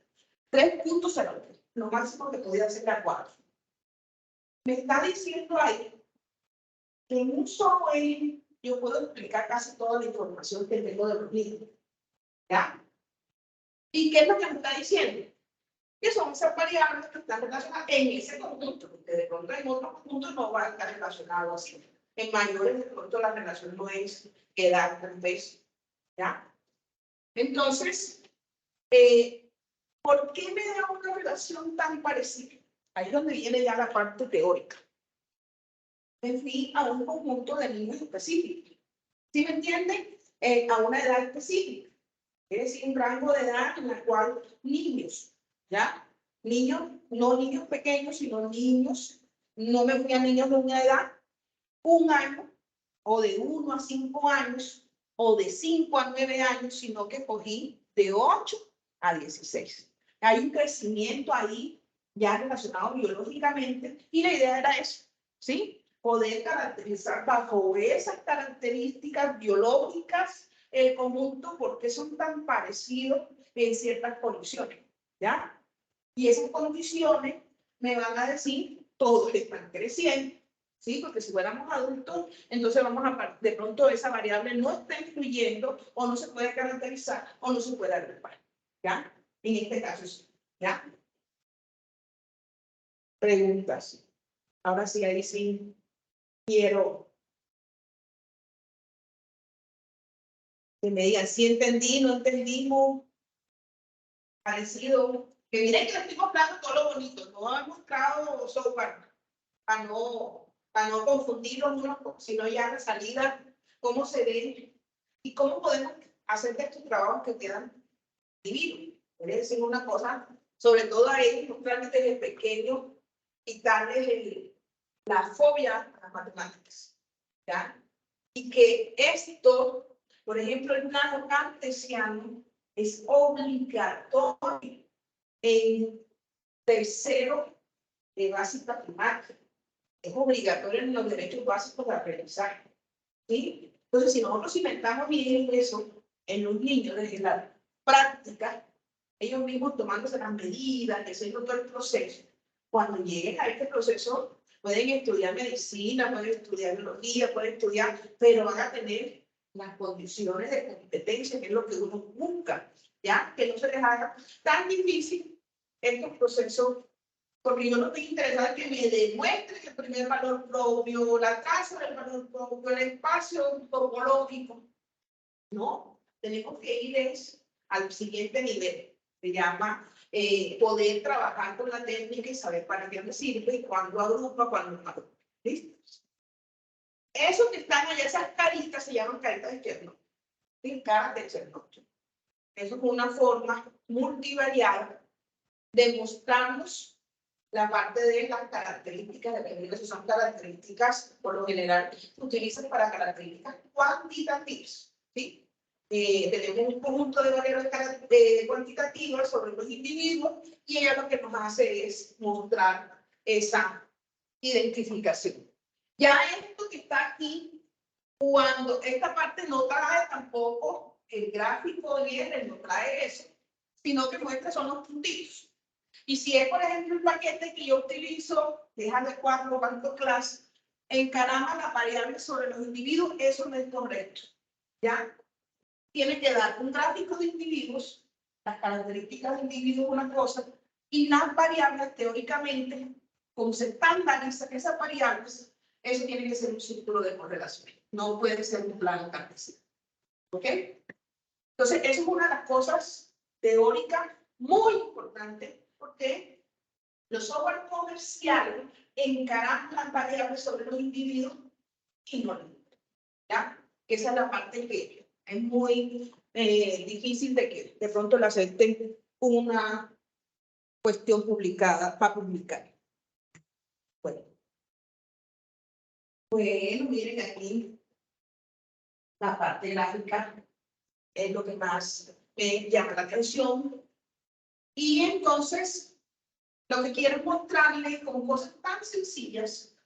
3.0, lo máximo que podía hacer era 4. Me está diciendo ahí que en un solo eje yo puedo explicar casi toda la información que tengo de los niños. ¿Ya? ¿Y qué es lo que me está diciendo? Que son esas variables que están relacionadas en ese conjunto, porque de pronto en otros conjuntos no va a estar relacionado así. En mayores, de pronto la relación no es edad, tal vez. ¿Ya? Entonces, ¿por qué me da una relación tan parecida? Ahí es donde viene ya la parte teórica. Me fui a un conjunto de niños específicos. ¿Sí me entienden? A una edad específica. Es decir, un rango de edad en la cual niños, ¿ya? Niños, no niños pequeños, sino niños, no me fui a niños de una edad, 1 año, o de 1 a 5 años, o de 5 a 9 años, sino que cogí de 8 a 16. Hay un crecimiento ahí ya relacionado biológicamente, y la idea era eso, ¿sí? Poder caracterizar bajo esas características biológicas el conjunto, porque son tan parecidos en ciertas condiciones, ¿ya? Y esas condiciones me van a decir, todos están creciendo, ¿sí? Porque si fuéramos adultos, entonces vamos a, de pronto esa variable no está influyendo, o no se puede caracterizar, o no se puede agrupar, ¿ya? En este caso sí, ¿ya? Preguntas. Ahora sí, ahí sí quiero que me digan si entendí, no entendimos, parecido. Que miren que les estoy mostrando todo lo bonito, no he mostrado software para no confundirlos unos, sino ya la salida, cómo se ve y cómo podemos hacer de estos trabajos que quedan divinos. Es decir, una cosa, sobre todo a ellos, mostrarles desde pequeños y darles la fobia a las matemáticas, ¿ya? Y que esto, por ejemplo, el plano cartesiano es obligatorio en tercero de básica primaria. Es obligatorio en los derechos básicos de aprendizaje, ¿sí? Entonces, si nosotros inventamos bien eso en los niños desde la práctica, ellos mismos tomándose las medidas, haciendo todo el proceso, cuando lleguen a este proceso, pueden estudiar medicina, pueden estudiar biología, pueden estudiar, pero van a tener las condiciones de competencia, que es lo que uno busca, ¿ya? Que no se les haga tan difícil estos procesos, porque yo no estoy interesada en que me demuestre el primer valor propio, la tasa del valor propio, el espacio topológico. No, tenemos que ir al siguiente nivel. Se llama poder trabajar con la técnica y saber para qué me sirve y cuándo agrupa, cuándo no agrupa. ¿Listo? Eso que están allá, esas caritas se llaman caritas de Chernobyl. ¿Sí? Caras de Chernobyl. Eso es una forma multivariada de mostrarnos la parte de las características, dependiendo si son características, por lo general, se utilizan para características cuantitativas, ¿sí? Tenemos un conjunto de variables cuantitativas sobre los individuos y ella lo que nos hace es mostrar esa identificación. Ya esto que está aquí, cuando esta parte no trae tampoco el gráfico libre, no trae eso, sino que muestra son los puntitos. Y si es, por ejemplo, el paquete que yo utilizo, deja de 4 cuánto clase, encarama las variables sobre los individuos, eso no es correcto, ¿ya? Tiene que dar un gráfico de individuos, las características de individuos una cosa, y las variables teóricamente, como se estandarizan esas variables, eso tiene que ser un círculo de correlación, no puede ser un plano cartesiano, ¿ok? Entonces, eso es una de las cosas teóricas muy importantes, porque los software comerciales encaran las variables sobre los individuos y no los individuos, ¿ya? Esa es la parte que es muy difícil de que de pronto le acepten una cuestión publicada para publicar. Bueno, miren aquí la parte gráfica es lo que más me llama la atención. Y entonces, lo que quiero mostrarles con cosas tan sencillas,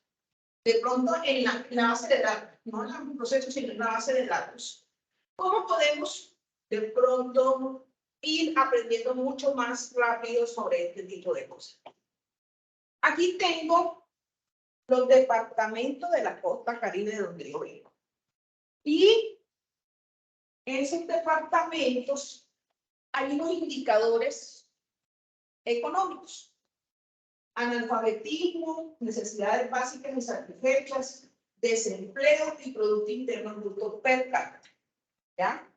de pronto en la base de datos, no en el proceso, sino en la base de datos, ¿cómo podemos de pronto ir aprendiendo mucho más rápido sobre este tipo de cosas? Aquí tengo los departamentos de la costa caribe de donde yo vengo. Y en esos departamentos hay unos indicadores económicos. Analfabetismo, necesidades básicas insatisfechas, desempleo y Producto Interno Bruto per cápita. ¿Ya?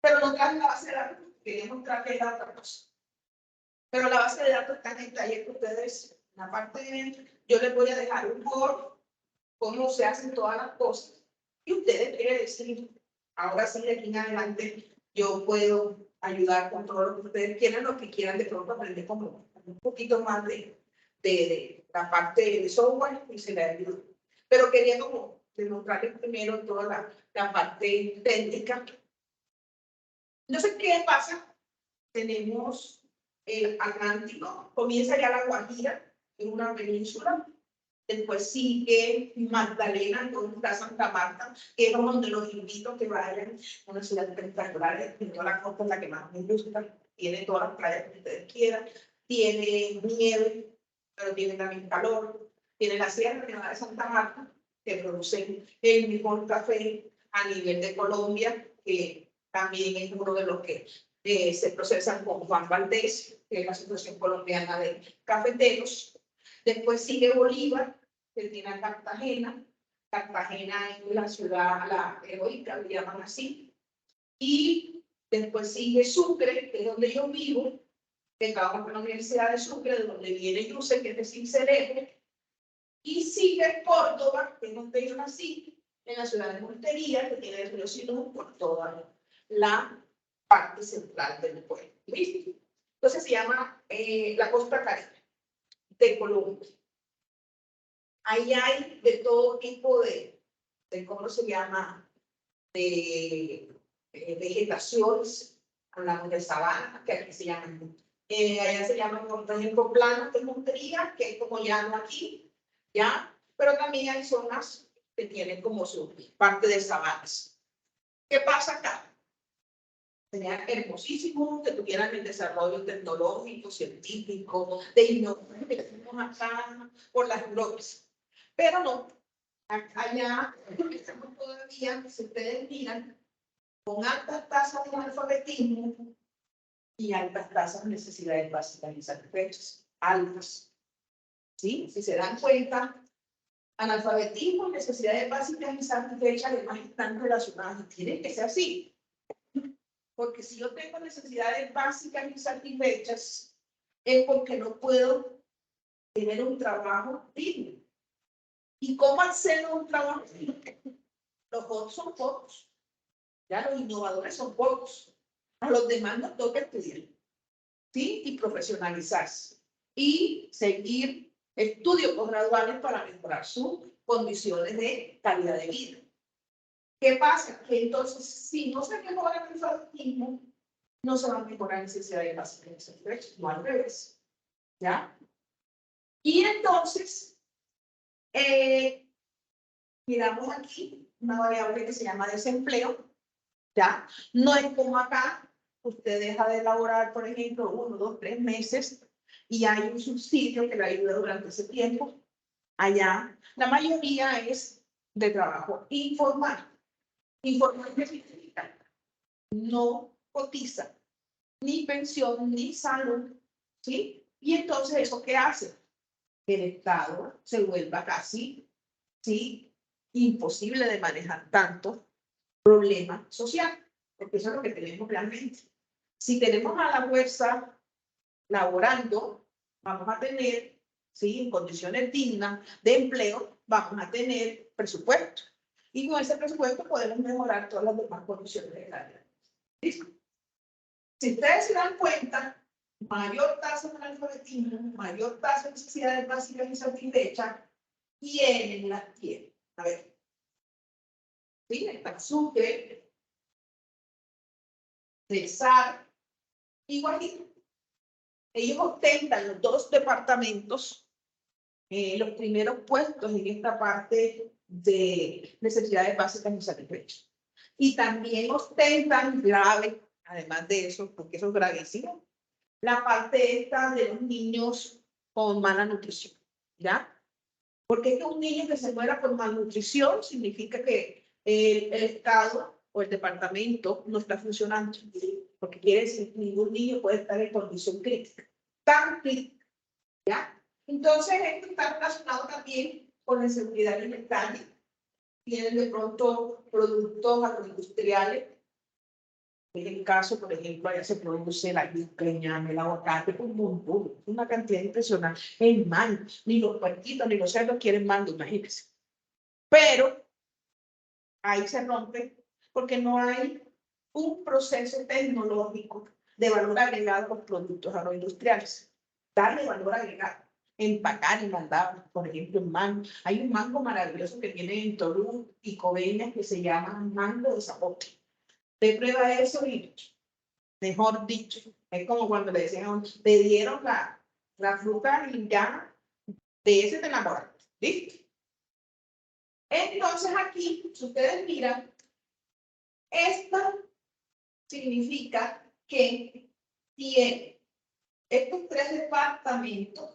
Pero no trae la base de datos, quería mostrarles la otra cosa. Pero la base de datos está en el taller que ustedes, en la parte de yo les voy a dejar un Word, cómo se hacen todas las cosas, y ustedes quieren decir, ahora sí, de aquí en adelante, yo puedo ayudar con todo lo que ustedes quieran, lo que quieran de pronto aprender como un poquito más de la parte de software y se le ayuda. Pero quería como demostrarles primero toda la parte técnica. Entonces, ¿qué pasa? Tenemos el Atlántico, comienza ya la Guajira, en una península. Después sigue Magdalena, donde está Santa Marta, que es donde los invito a que vayan. Una ciudad espectacular, en toda la costa es la que más me gusta. Tiene todas las playas que ustedes quieran. Tiene nieve, pero tiene también calor. Tiene la Sierra Nevada de Santa Marta, que produce el mejor café a nivel de Colombia, que también es uno de los que se procesan con Juan Valdés, que es la Asociación Colombiana de Cafeteros. Después sigue Bolívar, que tiene a Cartagena. Cartagena es la ciudad, la heroica, le llaman así. Y después sigue Sucre, que es donde yo vivo, que trabajo con la Universidad de Sucre, de donde viene Yuse, que es de Cincelejo. Y sigue Córdoba, que es donde yo nací, en la ciudad de Montería, que tiene el río Sinú por toda la parte central del pueblo. ¿Listo? Entonces se llama la costa caribe de Colombia. Ahí hay de todo tipo de ¿cómo se llama? De vegetaciones. Hablamos de sabana, que aquí se llaman. Allá se llaman, por ejemplo, planos de montería, que es como llamo aquí, ¿ya? Pero también hay zonas que tienen como su parte de sabanas. ¿Qué pasa acá? Sería hermosísimo que tuvieran el desarrollo tecnológico, científico, de innovación que tenemos acá por las glorias. Pero no, allá estamos todavía, si ustedes miran, con altas tasas de analfabetismo y altas tasas de necesidades básicas insatisfechas, altas. ¿Sí? Si se dan cuenta, analfabetismo y necesidades básicas insatisfechas además están relacionadas y tienen que ser así. Porque si yo tengo necesidades básicas insatisfechas, es porque no puedo tener un trabajo digno. ¿Y cómo hacer un trabajo digno? Los otros son pocos. Ya los innovadores son pocos. A los demás nos toca estudiar. ¿Sí? Y profesionalizarse. Y seguir estudios posgraduales para mejorar sus condiciones de calidad de vida. ¿Qué pasa? Que entonces, si no se mejora el alfabetismo, no se van a mejorar necesidades básicas de satisfechos, no al revés. ¿Ya? Y entonces, miramos aquí una variable que se llama desempleo. ¿Ya? No es como acá, usted deja de elaborar, por ejemplo, 1, 2, 3 meses y hay un subsidio que le ayuda durante ese tiempo. Allá, la mayoría es de trabajo informal. Informal que significa no cotiza ni pensión ni salud, ¿sí? Y entonces, ¿eso qué hace? El Estado se vuelva casi, ¿sí? Imposible de manejar tanto problema social. porque eso es lo que tenemos realmente. Si tenemos a la fuerza laborando, vamos a tener, ¿sí?, en condiciones dignas de empleo, vamos a tener presupuesto. Y con ese presupuesto podemos mejorar todas las demás condiciones de la vida. ¿Listo? Si ustedes se dan cuenta, mayor tasa de analfabetismo, mayor tasa de necesidades básicas insatisfechas, ¿quiénes las tienen? A ver. ¿Sí? Está Sucre, Cesar y Guajira. Ellos ostentan los dos departamentos los primeros puestos en esta parte de necesidades básicas insatisfechas. Y también ostentan grave, además de eso, porque eso es gravísimo, la parte esta de los niños con mala nutrición, ¿ya? Porque es que un niño que se muera por malnutrición significa que el Estado o el departamento no está funcionando, porque quiere decir que ningún niño puede estar en condición crítica, tan crítica, ¿ya? Entonces, esto está relacionado también con la inseguridad alimentaria. Tienen de pronto productos agroindustriales. En el caso, por ejemplo, allá se produce la yuca, el ñame, el aguacate, un montón, una cantidad impresionante. El mango, ni los puerquitos ni los cerdos quieren mango, imagínense. Pero ahí se rompe porque no hay un proceso tecnológico de valor agregado a los productos agroindustriales. Darle valor agregado, empacar y mandar, por ejemplo, un mango. Hay un mango maravilloso que viene en Tolú y Coveñas que se llama mango de zapote. Te prueba eso y, mejor dicho, es como cuando le decían, te dieron la fruta y ya de ese te enamoraste. ¿Listo? Entonces aquí, si ustedes miran, esto significa que tiene estos tres departamentos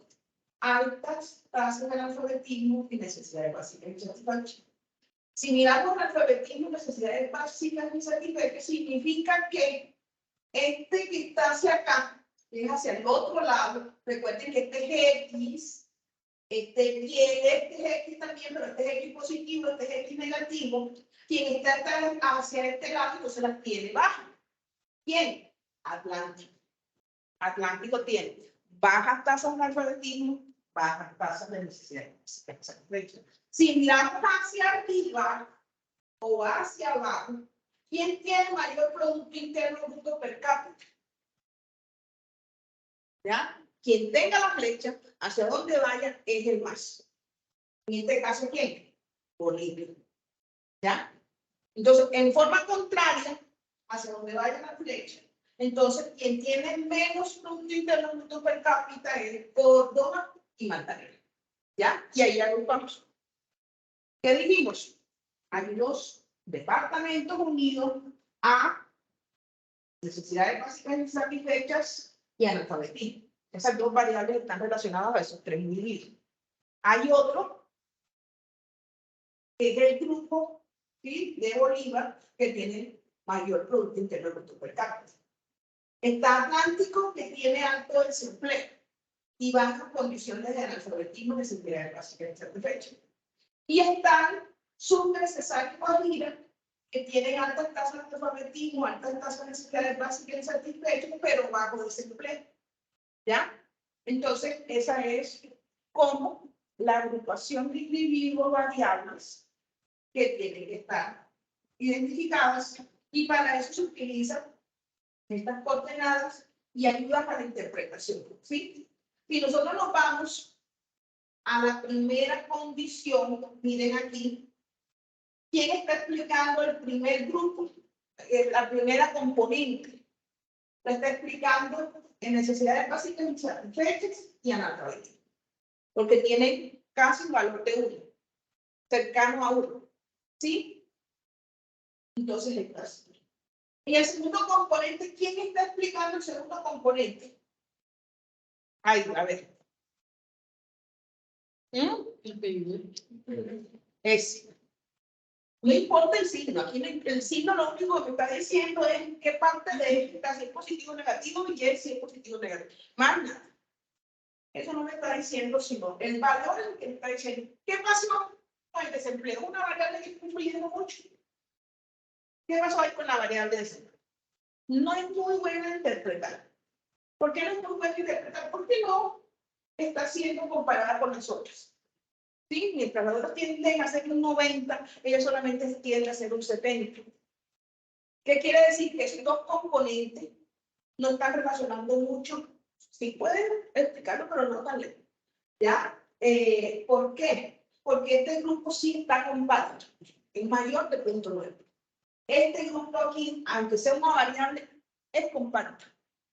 altas tasas de analfabetismo y necesidades básicas insatisfechas. Si miramos alfabetismo y necesidades básicas insatisfechas, significa que este que está hacia acá, es hacia el otro lado, recuerden que este es X, este es X también, pero este es X positivo, este es X negativo. Quien está hacia este lado, entonces las tiene bajas. ¿Quién? Atlántico. Atlántico tiene bajas tasas de analfabetismo, bajas tasas de necesidades insatisfechas. Si miramos hacia arriba o hacia abajo, ¿quién tiene mayor Producto Interno Bruto per cápita? ¿Ya? Quien tenga la flecha, hacia donde vaya, es el más. En este caso, ¿quién? Bolivia. ¿Ya? Entonces, en forma contraria, hacia donde vaya la flecha, entonces, quien tiene menos Producto Interno Bruto per cápita es Córdoba y Magdalena. ¿Ya? Y ahí agrupamos. ¿Qué dijimos? Hay dos departamentos unidos a necesidades básicas insatisfechas y analfabetismo. Esas dos variables están relacionadas a esos tres individuos. Hay otro, que es el grupo, ¿sí?, de Bolívar, que tiene mayor Producto Interno Bruto per cápita. Está Atlántico, que tiene alto desempleo y bajas condiciones de analfabetismo y necesidades básicas insatisfechas. Y están Sucre, Cesar y Guajira, que tienen altas tasas de analfabetismo, altas tasas de necesidades básicas insatisfechas, pero bajo desempleo. ¿Ya? Entonces, esa es como la agrupación de individuos variables que tienen que estar identificadas, y para eso se utilizan estas coordenadas y ayudas a la interpretación. ¿Sí? Si nosotros nos vamos a la primera condición, miren aquí, ¿quién está explicando el primer grupo? La primera componente. La está explicando en necesidades básicas insatisfechas y analfabetismo. Porque tienen casi un valor de 1, cercano a 1. ¿Sí? Entonces, está así. Y el segundo componente, ¿quién está explicando el segundo componente? Ahí, a ver. Es. No importa el signo, aquí el signo lo único que me está diciendo es qué parte de esto está, si es positivo o negativo, y si es positivo o negativo. Más nada. Eso no me está diciendo, sino el valor es el que me está diciendo. ¿Qué pasó con el desempleo? Una variable que está influyendo mucho. ¿Qué pasó ahí con la variable de desempleo? no es muy buena a interpretar. ¿Por qué no es muy buena a interpretar? Porque no está siendo comparada con las otras. ¿Sí? Mientras las otras tienden a ser un 90, ella solamente tiende a ser un 70. ¿Qué quiere decir? Que esos dos componentes no están relacionando mucho. Sí pueden explicarlo, pero no tan lejos. ¿Ya? ¿Por qué? Porque este grupo sí está compacto, es mayor de 0.9. Este grupo aquí, aunque sea una variable, es compacto.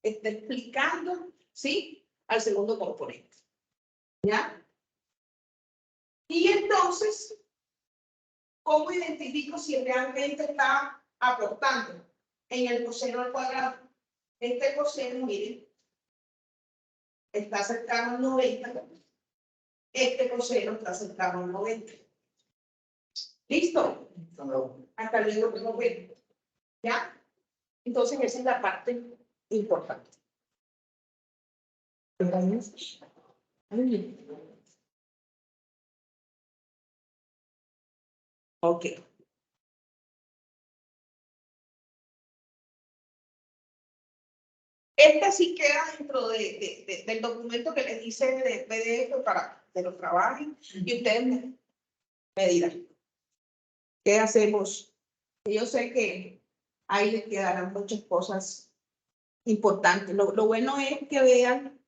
Está explicando, ¿sí? Al segundo componente. ¿Ya? Y entonces, ¿cómo identifico si realmente está aportando en el coseno al cuadrado? Este coseno, miren, está cercano al 90. Este coseno está cercano al 90. ¿Listo? Hasta luego que no ven. ¿Ya? Entonces, esa es la parte importante. Ok. Esta sí queda dentro del documento que les hice de PDF para que lo trabajen y ustedes me dirán qué hacemos. Yo sé que ahí les quedarán muchas cosas importantes. Lo bueno es que vean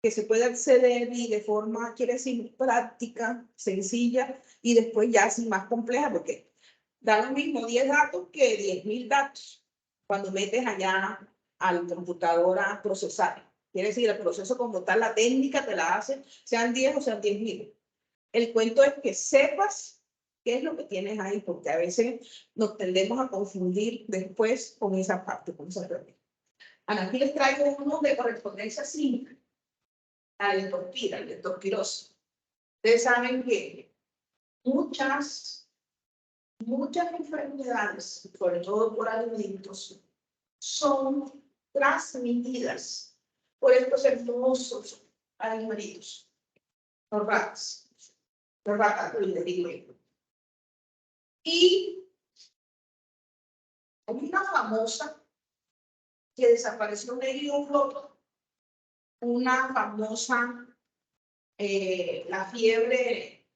que se puede acceder y de forma, quiere decir, práctica, sencilla y después ya así más compleja, porque da lo mismo 10 datos que 10.000 datos cuando metes allá al computador a procesar. Quiere decir, el proceso como tal, la técnica te la hace, sean 10 o sean 10.000. El cuento es que sepas qué es lo que tienes ahí, porque a veces nos tendemos a confundir después con esa parte, con esa parte. Aquí les traigo uno de correspondencia simple. La leptospirosis. Ustedes saben que muchas enfermedades, sobre todo por alimentos, son transmitidas por estos hermosos animalitos, los ratas, y hay una famosa que desapareció de un floto, una famosa, la fiebre,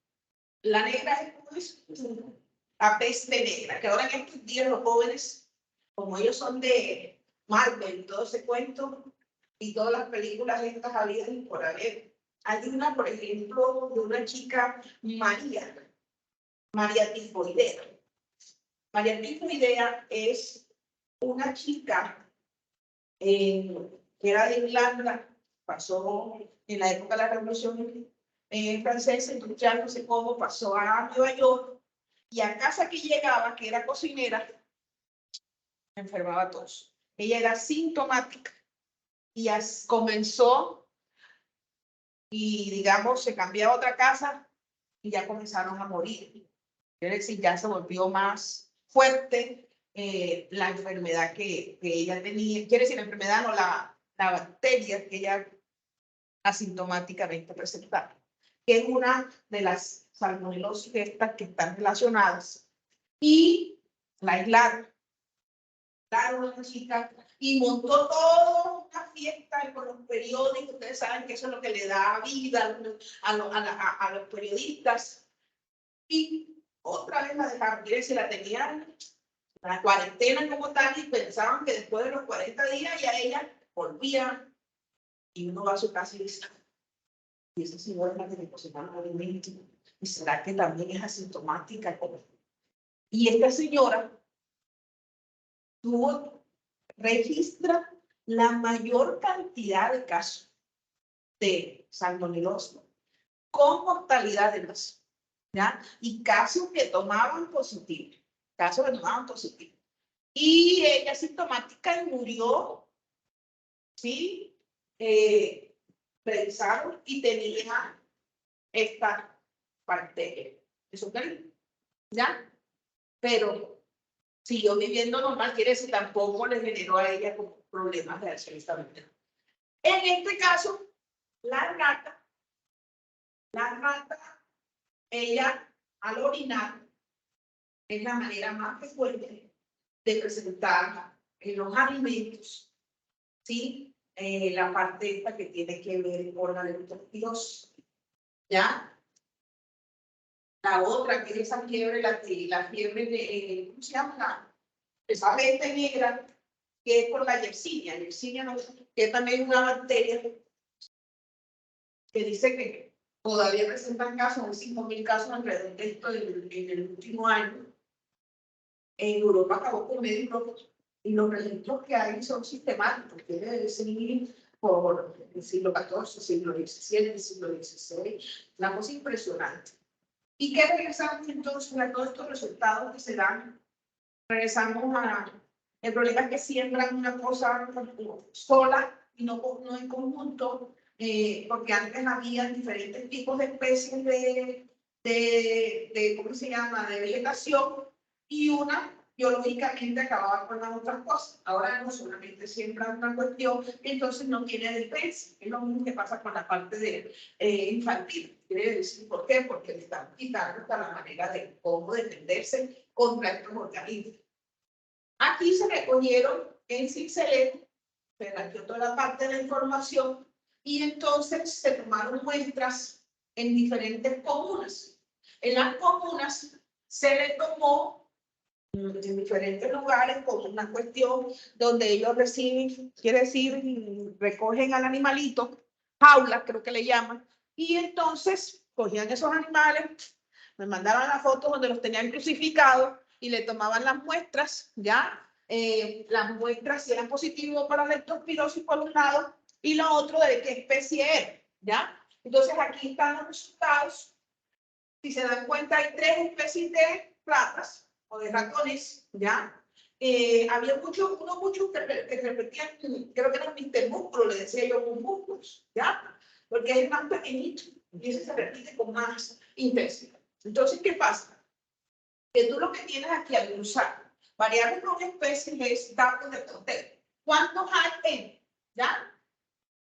la negra, es la peste negra, que ahora en estos días los jóvenes, como ellos son de Marvel, todo ese cuento, y todas las películas estas habidas y por haber. Hay una, por ejemplo, de una chica, María Tifoidea. María Tifoidea es una chica que era de Irlanda, pasó en la época de la Revolución Francesa, ya no sé cómo, pasó a Nueva York, y a casa que llegaba, que era cocinera, enfermaba a todos. Ella era sintomática y comenzó y, digamos, se cambió a otra casa y ya comenzaron a morir. Quiere decir, ya se volvió más fuerte la enfermedad que ella tenía. Quiere decir, la enfermedad, no la bacteria que ella asintomáticamente presentaba, que es una de las salmonelosis estas que están relacionadas. Y la aislaron. Una chica y montó toda una fiesta con los periódicos. Ustedes saben que eso es lo que le da vida a los periodistas. Y otra vez la dejaron. Quiere decir, la tenían la cuarentena como tal y pensaban que después de los 40 días ya ella volvía y uno va a su casa y dice, y esa señora es la que le cocinaron alimentos. ¿Y será que también es asintomática? Y esta señora registra la mayor cantidad de casos de salmonelosis con mortalidad de los, ¿ya? Y casos que tomaban positivo, Y ella sintomática y murió, ¿sí? Pensaron y tenía esta bacteria. ¿Eso qué? ¿Ya? Pero siguió viviendo normal, quiere decir, tampoco le generó a ella como problemas de alzheimer. En este caso, la rata, ella al orinar es la manera más frecuente de presentar los alimentos, ¿sí? La parte esta que tiene que ver con la leptospirosis, ¿ya? La otra, que es esa fiebre, la fiebre de, ¿cómo se llama? Esa peste negra, que es por la Yersinia. Yersinia, no, que también es una bacteria que dice que todavía presentan casos, hay 5.000 casos alrededor de esto en el último año. En Europa acabó con medio Europa, y los registros que hay son sistemáticos, quiere decir por el siglo XIV, siglo XVII, siglo XVI, una cosa impresionante. ¿Y qué regresamos entonces a todos estos resultados que se dan? Regresamos a... El problema es que siembran una cosa sola y no en conjunto, porque antes había diferentes tipos de especies de ¿cómo se llama?, de vegetación, y una biológicamente acababa con las otras cosas. Ahora no solamente siembran una cuestión, entonces no tiene defensa. Es lo mismo que pasa con la parte de infantil. Quiere decir, ¿por qué? Porque le están quitando hasta la manera de cómo defenderse contra estos organismos. Aquí se recogieron en Cincelejo, se recogió toda la parte de la información, y entonces se tomaron muestras en diferentes comunas. En las comunas se le tomó en diferentes lugares como una cuestión donde ellos reciben, quiere decir, recogen al animalito, jaula creo que le llaman, y entonces cogían esos animales, me mandaban las fotos donde los tenían crucificados y le tomaban las muestras, ¿ya? Las muestras si eran positivos para la leptospirosis por un lado, y lo otro de qué especie era, ¿ya? Entonces aquí están los resultados. Si se dan cuenta, hay 3 especies de ratas o de ratones, ¿ya? Había muchos que repetían, creo que eran Mr. Músculo, le decía yo, con músculos, ¿ya? Porque es más pequeñito y ese se repite con más intensidad. Entonces, ¿qué pasa? Que tú lo que tienes aquí al cruzar variables con especies es datos de conteo. ¿Cuántos hay en? ¿Ya?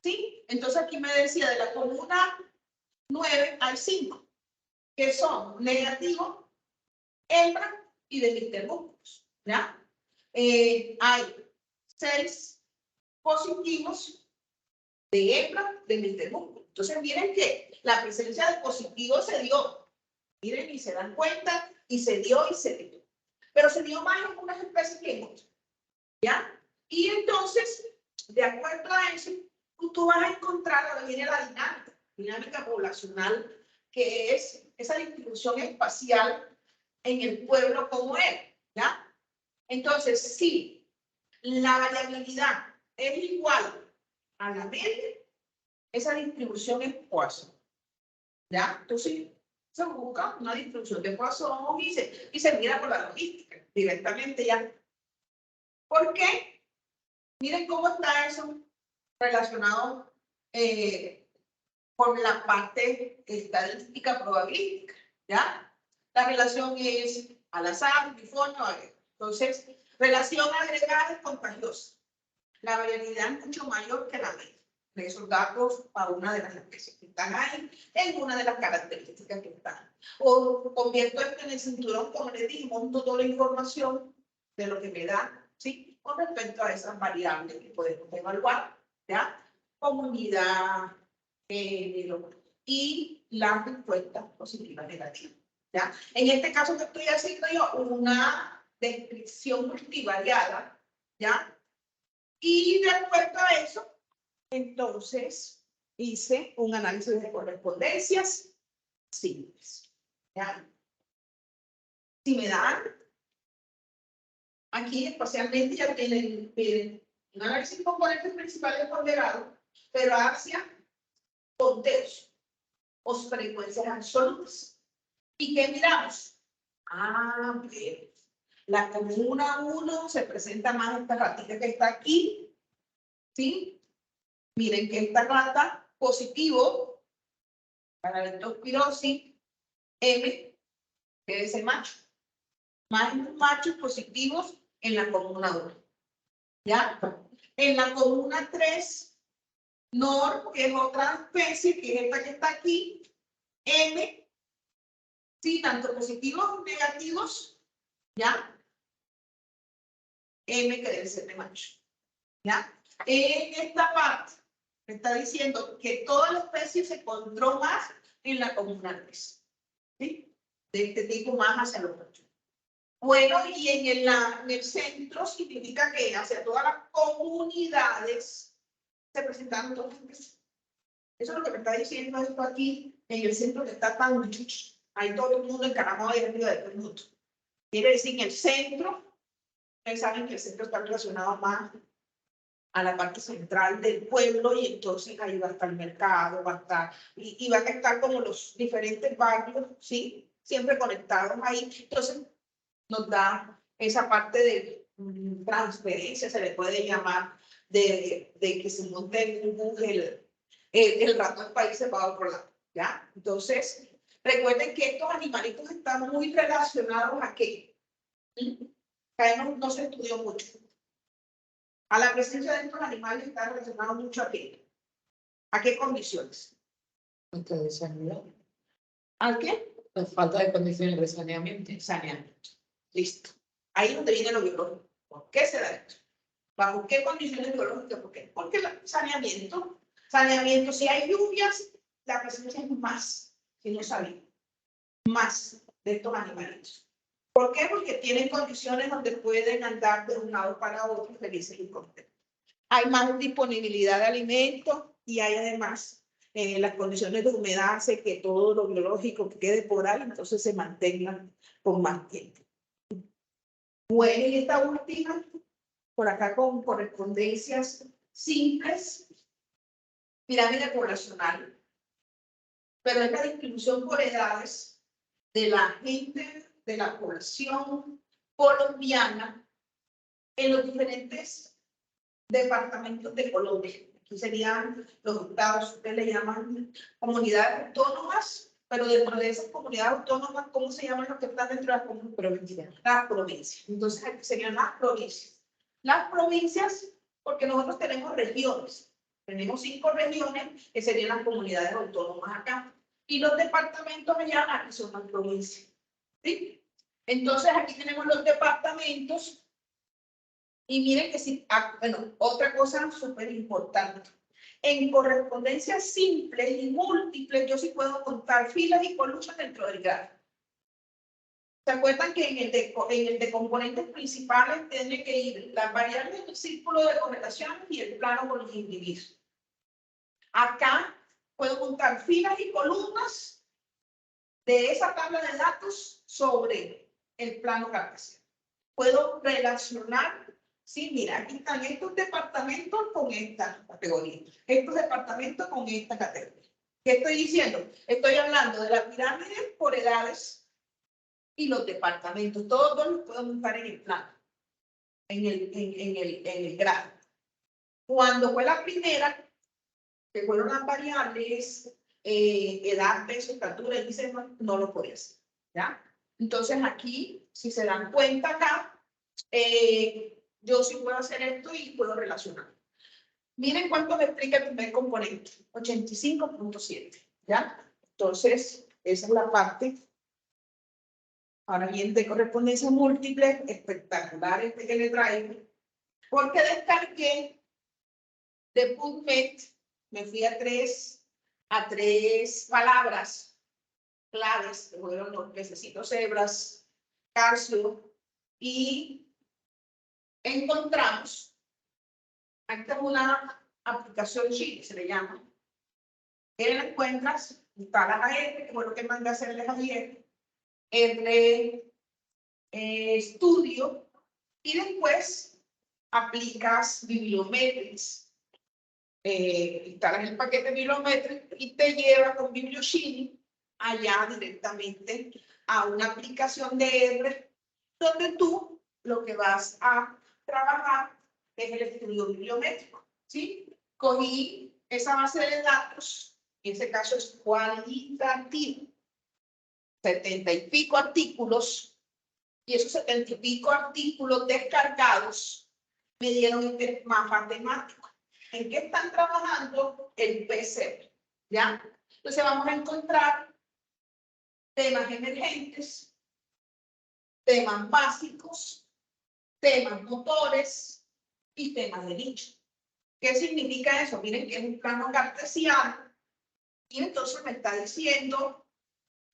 ¿Sí? Entonces aquí me decía, de la comuna 9 hay 5, que son negativos, hembra y de Mr. Músculos, ¿ya? Hay 6 positivos de hembra de Mr. Músculos. Entonces, miren que la presencia de positivos se dio. Miren, y se dan cuenta, y se dio, y se dio. Pero se dio más en unas especies que en otras, ¿ya? Y entonces, de acuerdo a eso, tú vas a encontrar, ahora viene la dinámica poblacional, que es esa distribución espacial en el pueblo como es, ¿ya? Entonces, si la variabilidad es igual a la media, esa distribución es Poisson, ¿ya? Entonces, se busca una distribución de Poisson y se mira por la logística directamente ya. ¿Por qué? Miren cómo está eso relacionado con la parte estadística probabilística, ¿ya? La relación es al azar, bifonio, entonces, relación agregada es contagiosa. La variabilidad es mucho mayor que la media de esos datos a una de las especies que están ahí, en una de las características que están. O convierto esto en el cinturón, como les dije, monto toda la información de lo que me da, ¿sí? Con respecto a esas variables que podemos evaluar, ¿ya? Comunidad, género y las respuestas positivas negativas, ¿ya? En este caso que estoy haciendo yo una descripción multivariada, ¿ya? Y de acuerdo a eso, entonces hice un análisis de correspondencias simples, ¿ya? Si me dan, aquí espacialmente ya tienen un análisis de componentes principales ponderados, pero hacia conteos o frecuencias absolutas. ¿Y qué miramos? Ah, bien. La comuna 1 se presenta más esta ratita que está aquí, ¿sí? Miren que esta rata positivo para la leptospirosis M, que es el macho. Más machos positivos en la comuna 1. ¿Ya? En la comuna 3, NOR, que es otra especie, que es esta que está aquí, M, sí, tanto positivos como negativos, ¿ya? M que debe ser de macho. ¿Ya? En esta parte me está diciendo que toda la especie se encontró más en la comuna 3. ¿Sí? De este tipo más hacia los machos. Bueno, y en el centro significa que hacia todas las comunidades se presentaron todas las especies. Eso es lo que me está diciendo esto aquí, en el centro que está tan mucho. Hay todo el mundo encaramado ahí arriba de todo el mundo. Quiere decir, en el centro, ustedes saben que el centro está relacionado más a la parte central del pueblo y entonces ahí va a estar el mercado, va a estar, y van a estar como los diferentes barrios, ¿sí? Siempre conectados ahí. Entonces nos da esa parte de transferencia, se le puede llamar, de que se monte en un bus el ratón país se va a otro lado, ¿ya? Entonces, recuerden que estos animalitos están muy relacionados a qué. Acá no se estudió mucho. A la presencia de estos animales está relacionado mucho a qué. ¿A qué condiciones? Falta de saneamiento. ¿A qué? La falta de condiciones de saneamiento. Saneamiento. Listo. Ahí es donde viene lo biológico. ¿Por qué se da esto? ¿Bajo qué condiciones biológicas? ¿Por qué? Porque el saneamiento, si hay lluvias, la presencia es más, si no saben, más de estos animalitos. ¿Por qué? Porque tienen condiciones donde pueden andar de un lado para otro felices y contentos. Hay más disponibilidad de alimentos y hay además las condiciones de humedad hace que todo lo biológico que quede por ahí, entonces se mantengan por más tiempo. Bueno, y esta última, por acá con correspondencias simples, pirámide poblacional, pero es la distribución por edades de la gente, de la población colombiana en los diferentes departamentos de Colombia. Aquí serían los estados, ustedes le llaman comunidades autónomas, pero dentro de esas comunidades autónomas, ¿cómo se llaman los que están dentro de las provincias? Las provincias. Entonces, aquí serían las provincias. Las provincias, porque nosotros tenemos regiones. Tenemos 5 regiones que serían las comunidades autónomas acá. Y los departamentos allá, aquí son las provincias. ¿Sí? Entonces, aquí tenemos los departamentos. Y miren que sí, bueno, otra cosa súper importante. En correspondencias simples y múltiples, yo sí puedo contar filas y columnas dentro del gráfico. ¿Se acuerdan que en el de componentes principales tiene que ir las variables del círculo de correlación y el plano con los individuos? Acá puedo contar filas y columnas de esa tabla de datos sobre el plano cartesiano. Puedo relacionar. Sí, mira, aquí están estos departamentos con esta categoría, estos departamentos con esta categoría. ¿Qué estoy diciendo? Estoy hablando de la pirámide por edades y los departamentos. Todos los puedo montar en el plano, en el gráfico. Cuando fue la primera, que fueron las variables, edad, peso, estatura, índice, no lo podía hacer, ¿ya? Entonces aquí, si se dan cuenta acá, yo sí puedo hacer esto y puedo relacionar. Miren cuánto me explica el primer componente, 85.7, ¿ya? Entonces, esa es la parte. Ahora bien, de correspondencia múltiple, espectacular este que le traigo, porque descargué de PubMed, me fui a tres palabras claves, que fueron los pececitos cebras, calcio, y encontramos, aquí tengo una aplicación Chile, se le llama, que la encuentras, instalas a R, que fue lo que mandé a hacerles ayer, R Studio, y después aplicas Bibliometrics, instalas el paquete Bibliometrics y te lleva con BiblioShiny allá directamente a una aplicación de R, donde tú lo que vas a trabajar es el estudio bibliométrico, ¿sí? Cogí esa base de datos, en ese caso es cualitativo, 70 y pico artículos, y esos 70 y pico artículos descargados me dieron este mapa temático. ¿En qué están trabajando? El PC, ¿ya? Entonces vamos a encontrar temas emergentes, temas básicos, temas motores y temas de nicho. ¿Qué significa eso? Miren que es un plano cartesiano y entonces me está diciendo,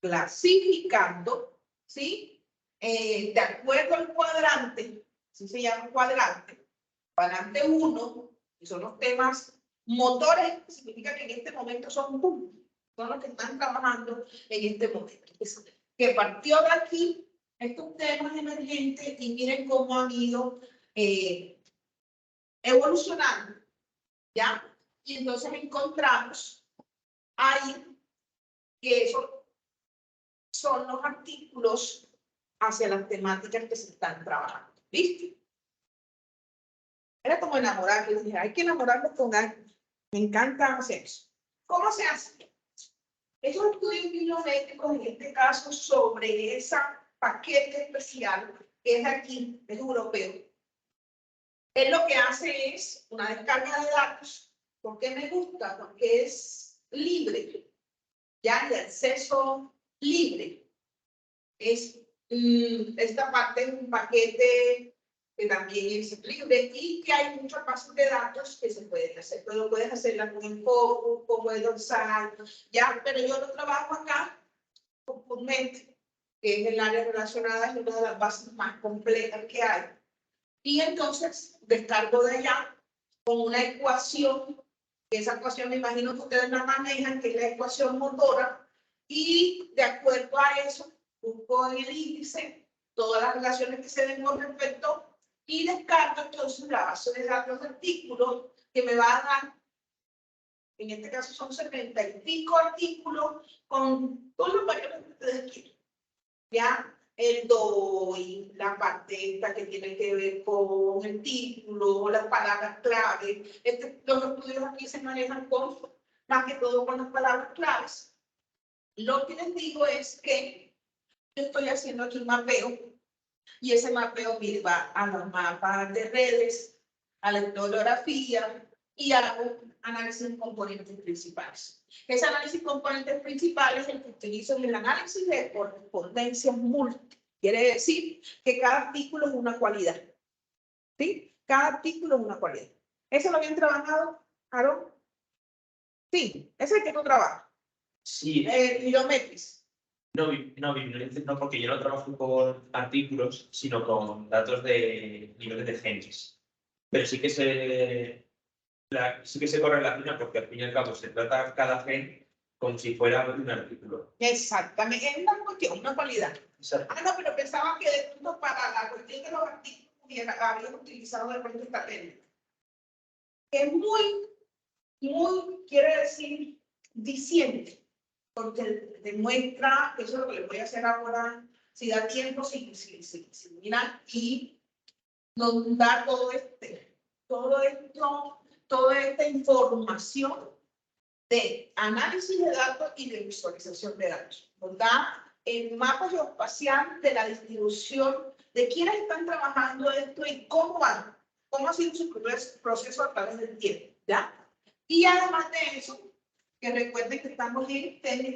clasificando, ¿sí? De acuerdo al cuadrante, así se llama cuadrante 1, que son los temas motores, significa que en este momento son los que están trabajando en este momento. Que partió de aquí estos temas emergentes y miren cómo han ido evolucionando, ¿ya? Y entonces encontramos ahí que esos son los artículos hacia las temáticas que se están trabajando. ¿Viste? Era como enamorar, yo dije, hay que enamorarnos con alguien. Me encanta hacer eso. ¿Cómo se hace? Esos estudios bibliométricos, en este caso, sobre ese paquete especial, que es aquí, es europeo, él lo que hace es una descarga de datos. ¿Por qué me gusta? Porque es libre, ya de acceso libre. Esta parte es un paquete que también es libre y que hay muchas bases de datos que se pueden hacer. Pero puedes hacerla con el Focus, con el Dorsal, ya, pero yo lo trabajo acá con PubMed, que es el área relacionada, es una de las bases más completas que hay. Y entonces descargo de allá con una ecuación, que esa ecuación me imagino que ustedes la manejan, que es la ecuación motora, y de acuerdo a eso, busco en el índice todas las relaciones que se den con respecto y descargo entonces la base de datos de artículos que me va a dar, en este caso son 70 y pico artículos con todos los valores que ustedes quieren. Ya, el DOI, la parte esta que tiene que ver con el título, las palabras clave. Los estudios aquí se manejan con, más que todo con las palabras claves. Lo que les digo es que yo estoy haciendo aquí un mapeo y ese mapeo me va a los mapas de redes, a la historiografía y hago análisis de componentes principales. Ese análisis de componentes principales es el que utilizo en el análisis de correspondencias múltiples. Quiere decir que cada artículo es una cualidad. ¿Sí? Cada artículo es una cualidad. ¿Eso lo habían trabajado, Aaron? Sí, ese es el que tú trabajas. Sí. Bibliometris. No, bibliometris no, porque yo no trabajo con artículos, sino con datos de niveles de genes. Pero sí que se correlaciona porque al fin y al cabo se trata cada gen como si fuera un artículo. Exactamente, es una cuestión, una cualidad. Exacto. Ah, no, pero pensaba que de pronto para la cuestión de los artículos habían utilizado de pronto esta técnica. Es muy, quiere decir, diciente, porque demuestra, eso es lo que le voy a hacer ahora, si da tiempo, mira, y nos da toda esta información de análisis de datos y de visualización de datos. Nos da el mapa geoespacial de la distribución de quiénes están trabajando esto y cómo van, cómo ha sido su proceso a través del tiempo, ¿ya? Y además de eso, que recuerden que estamos en técnica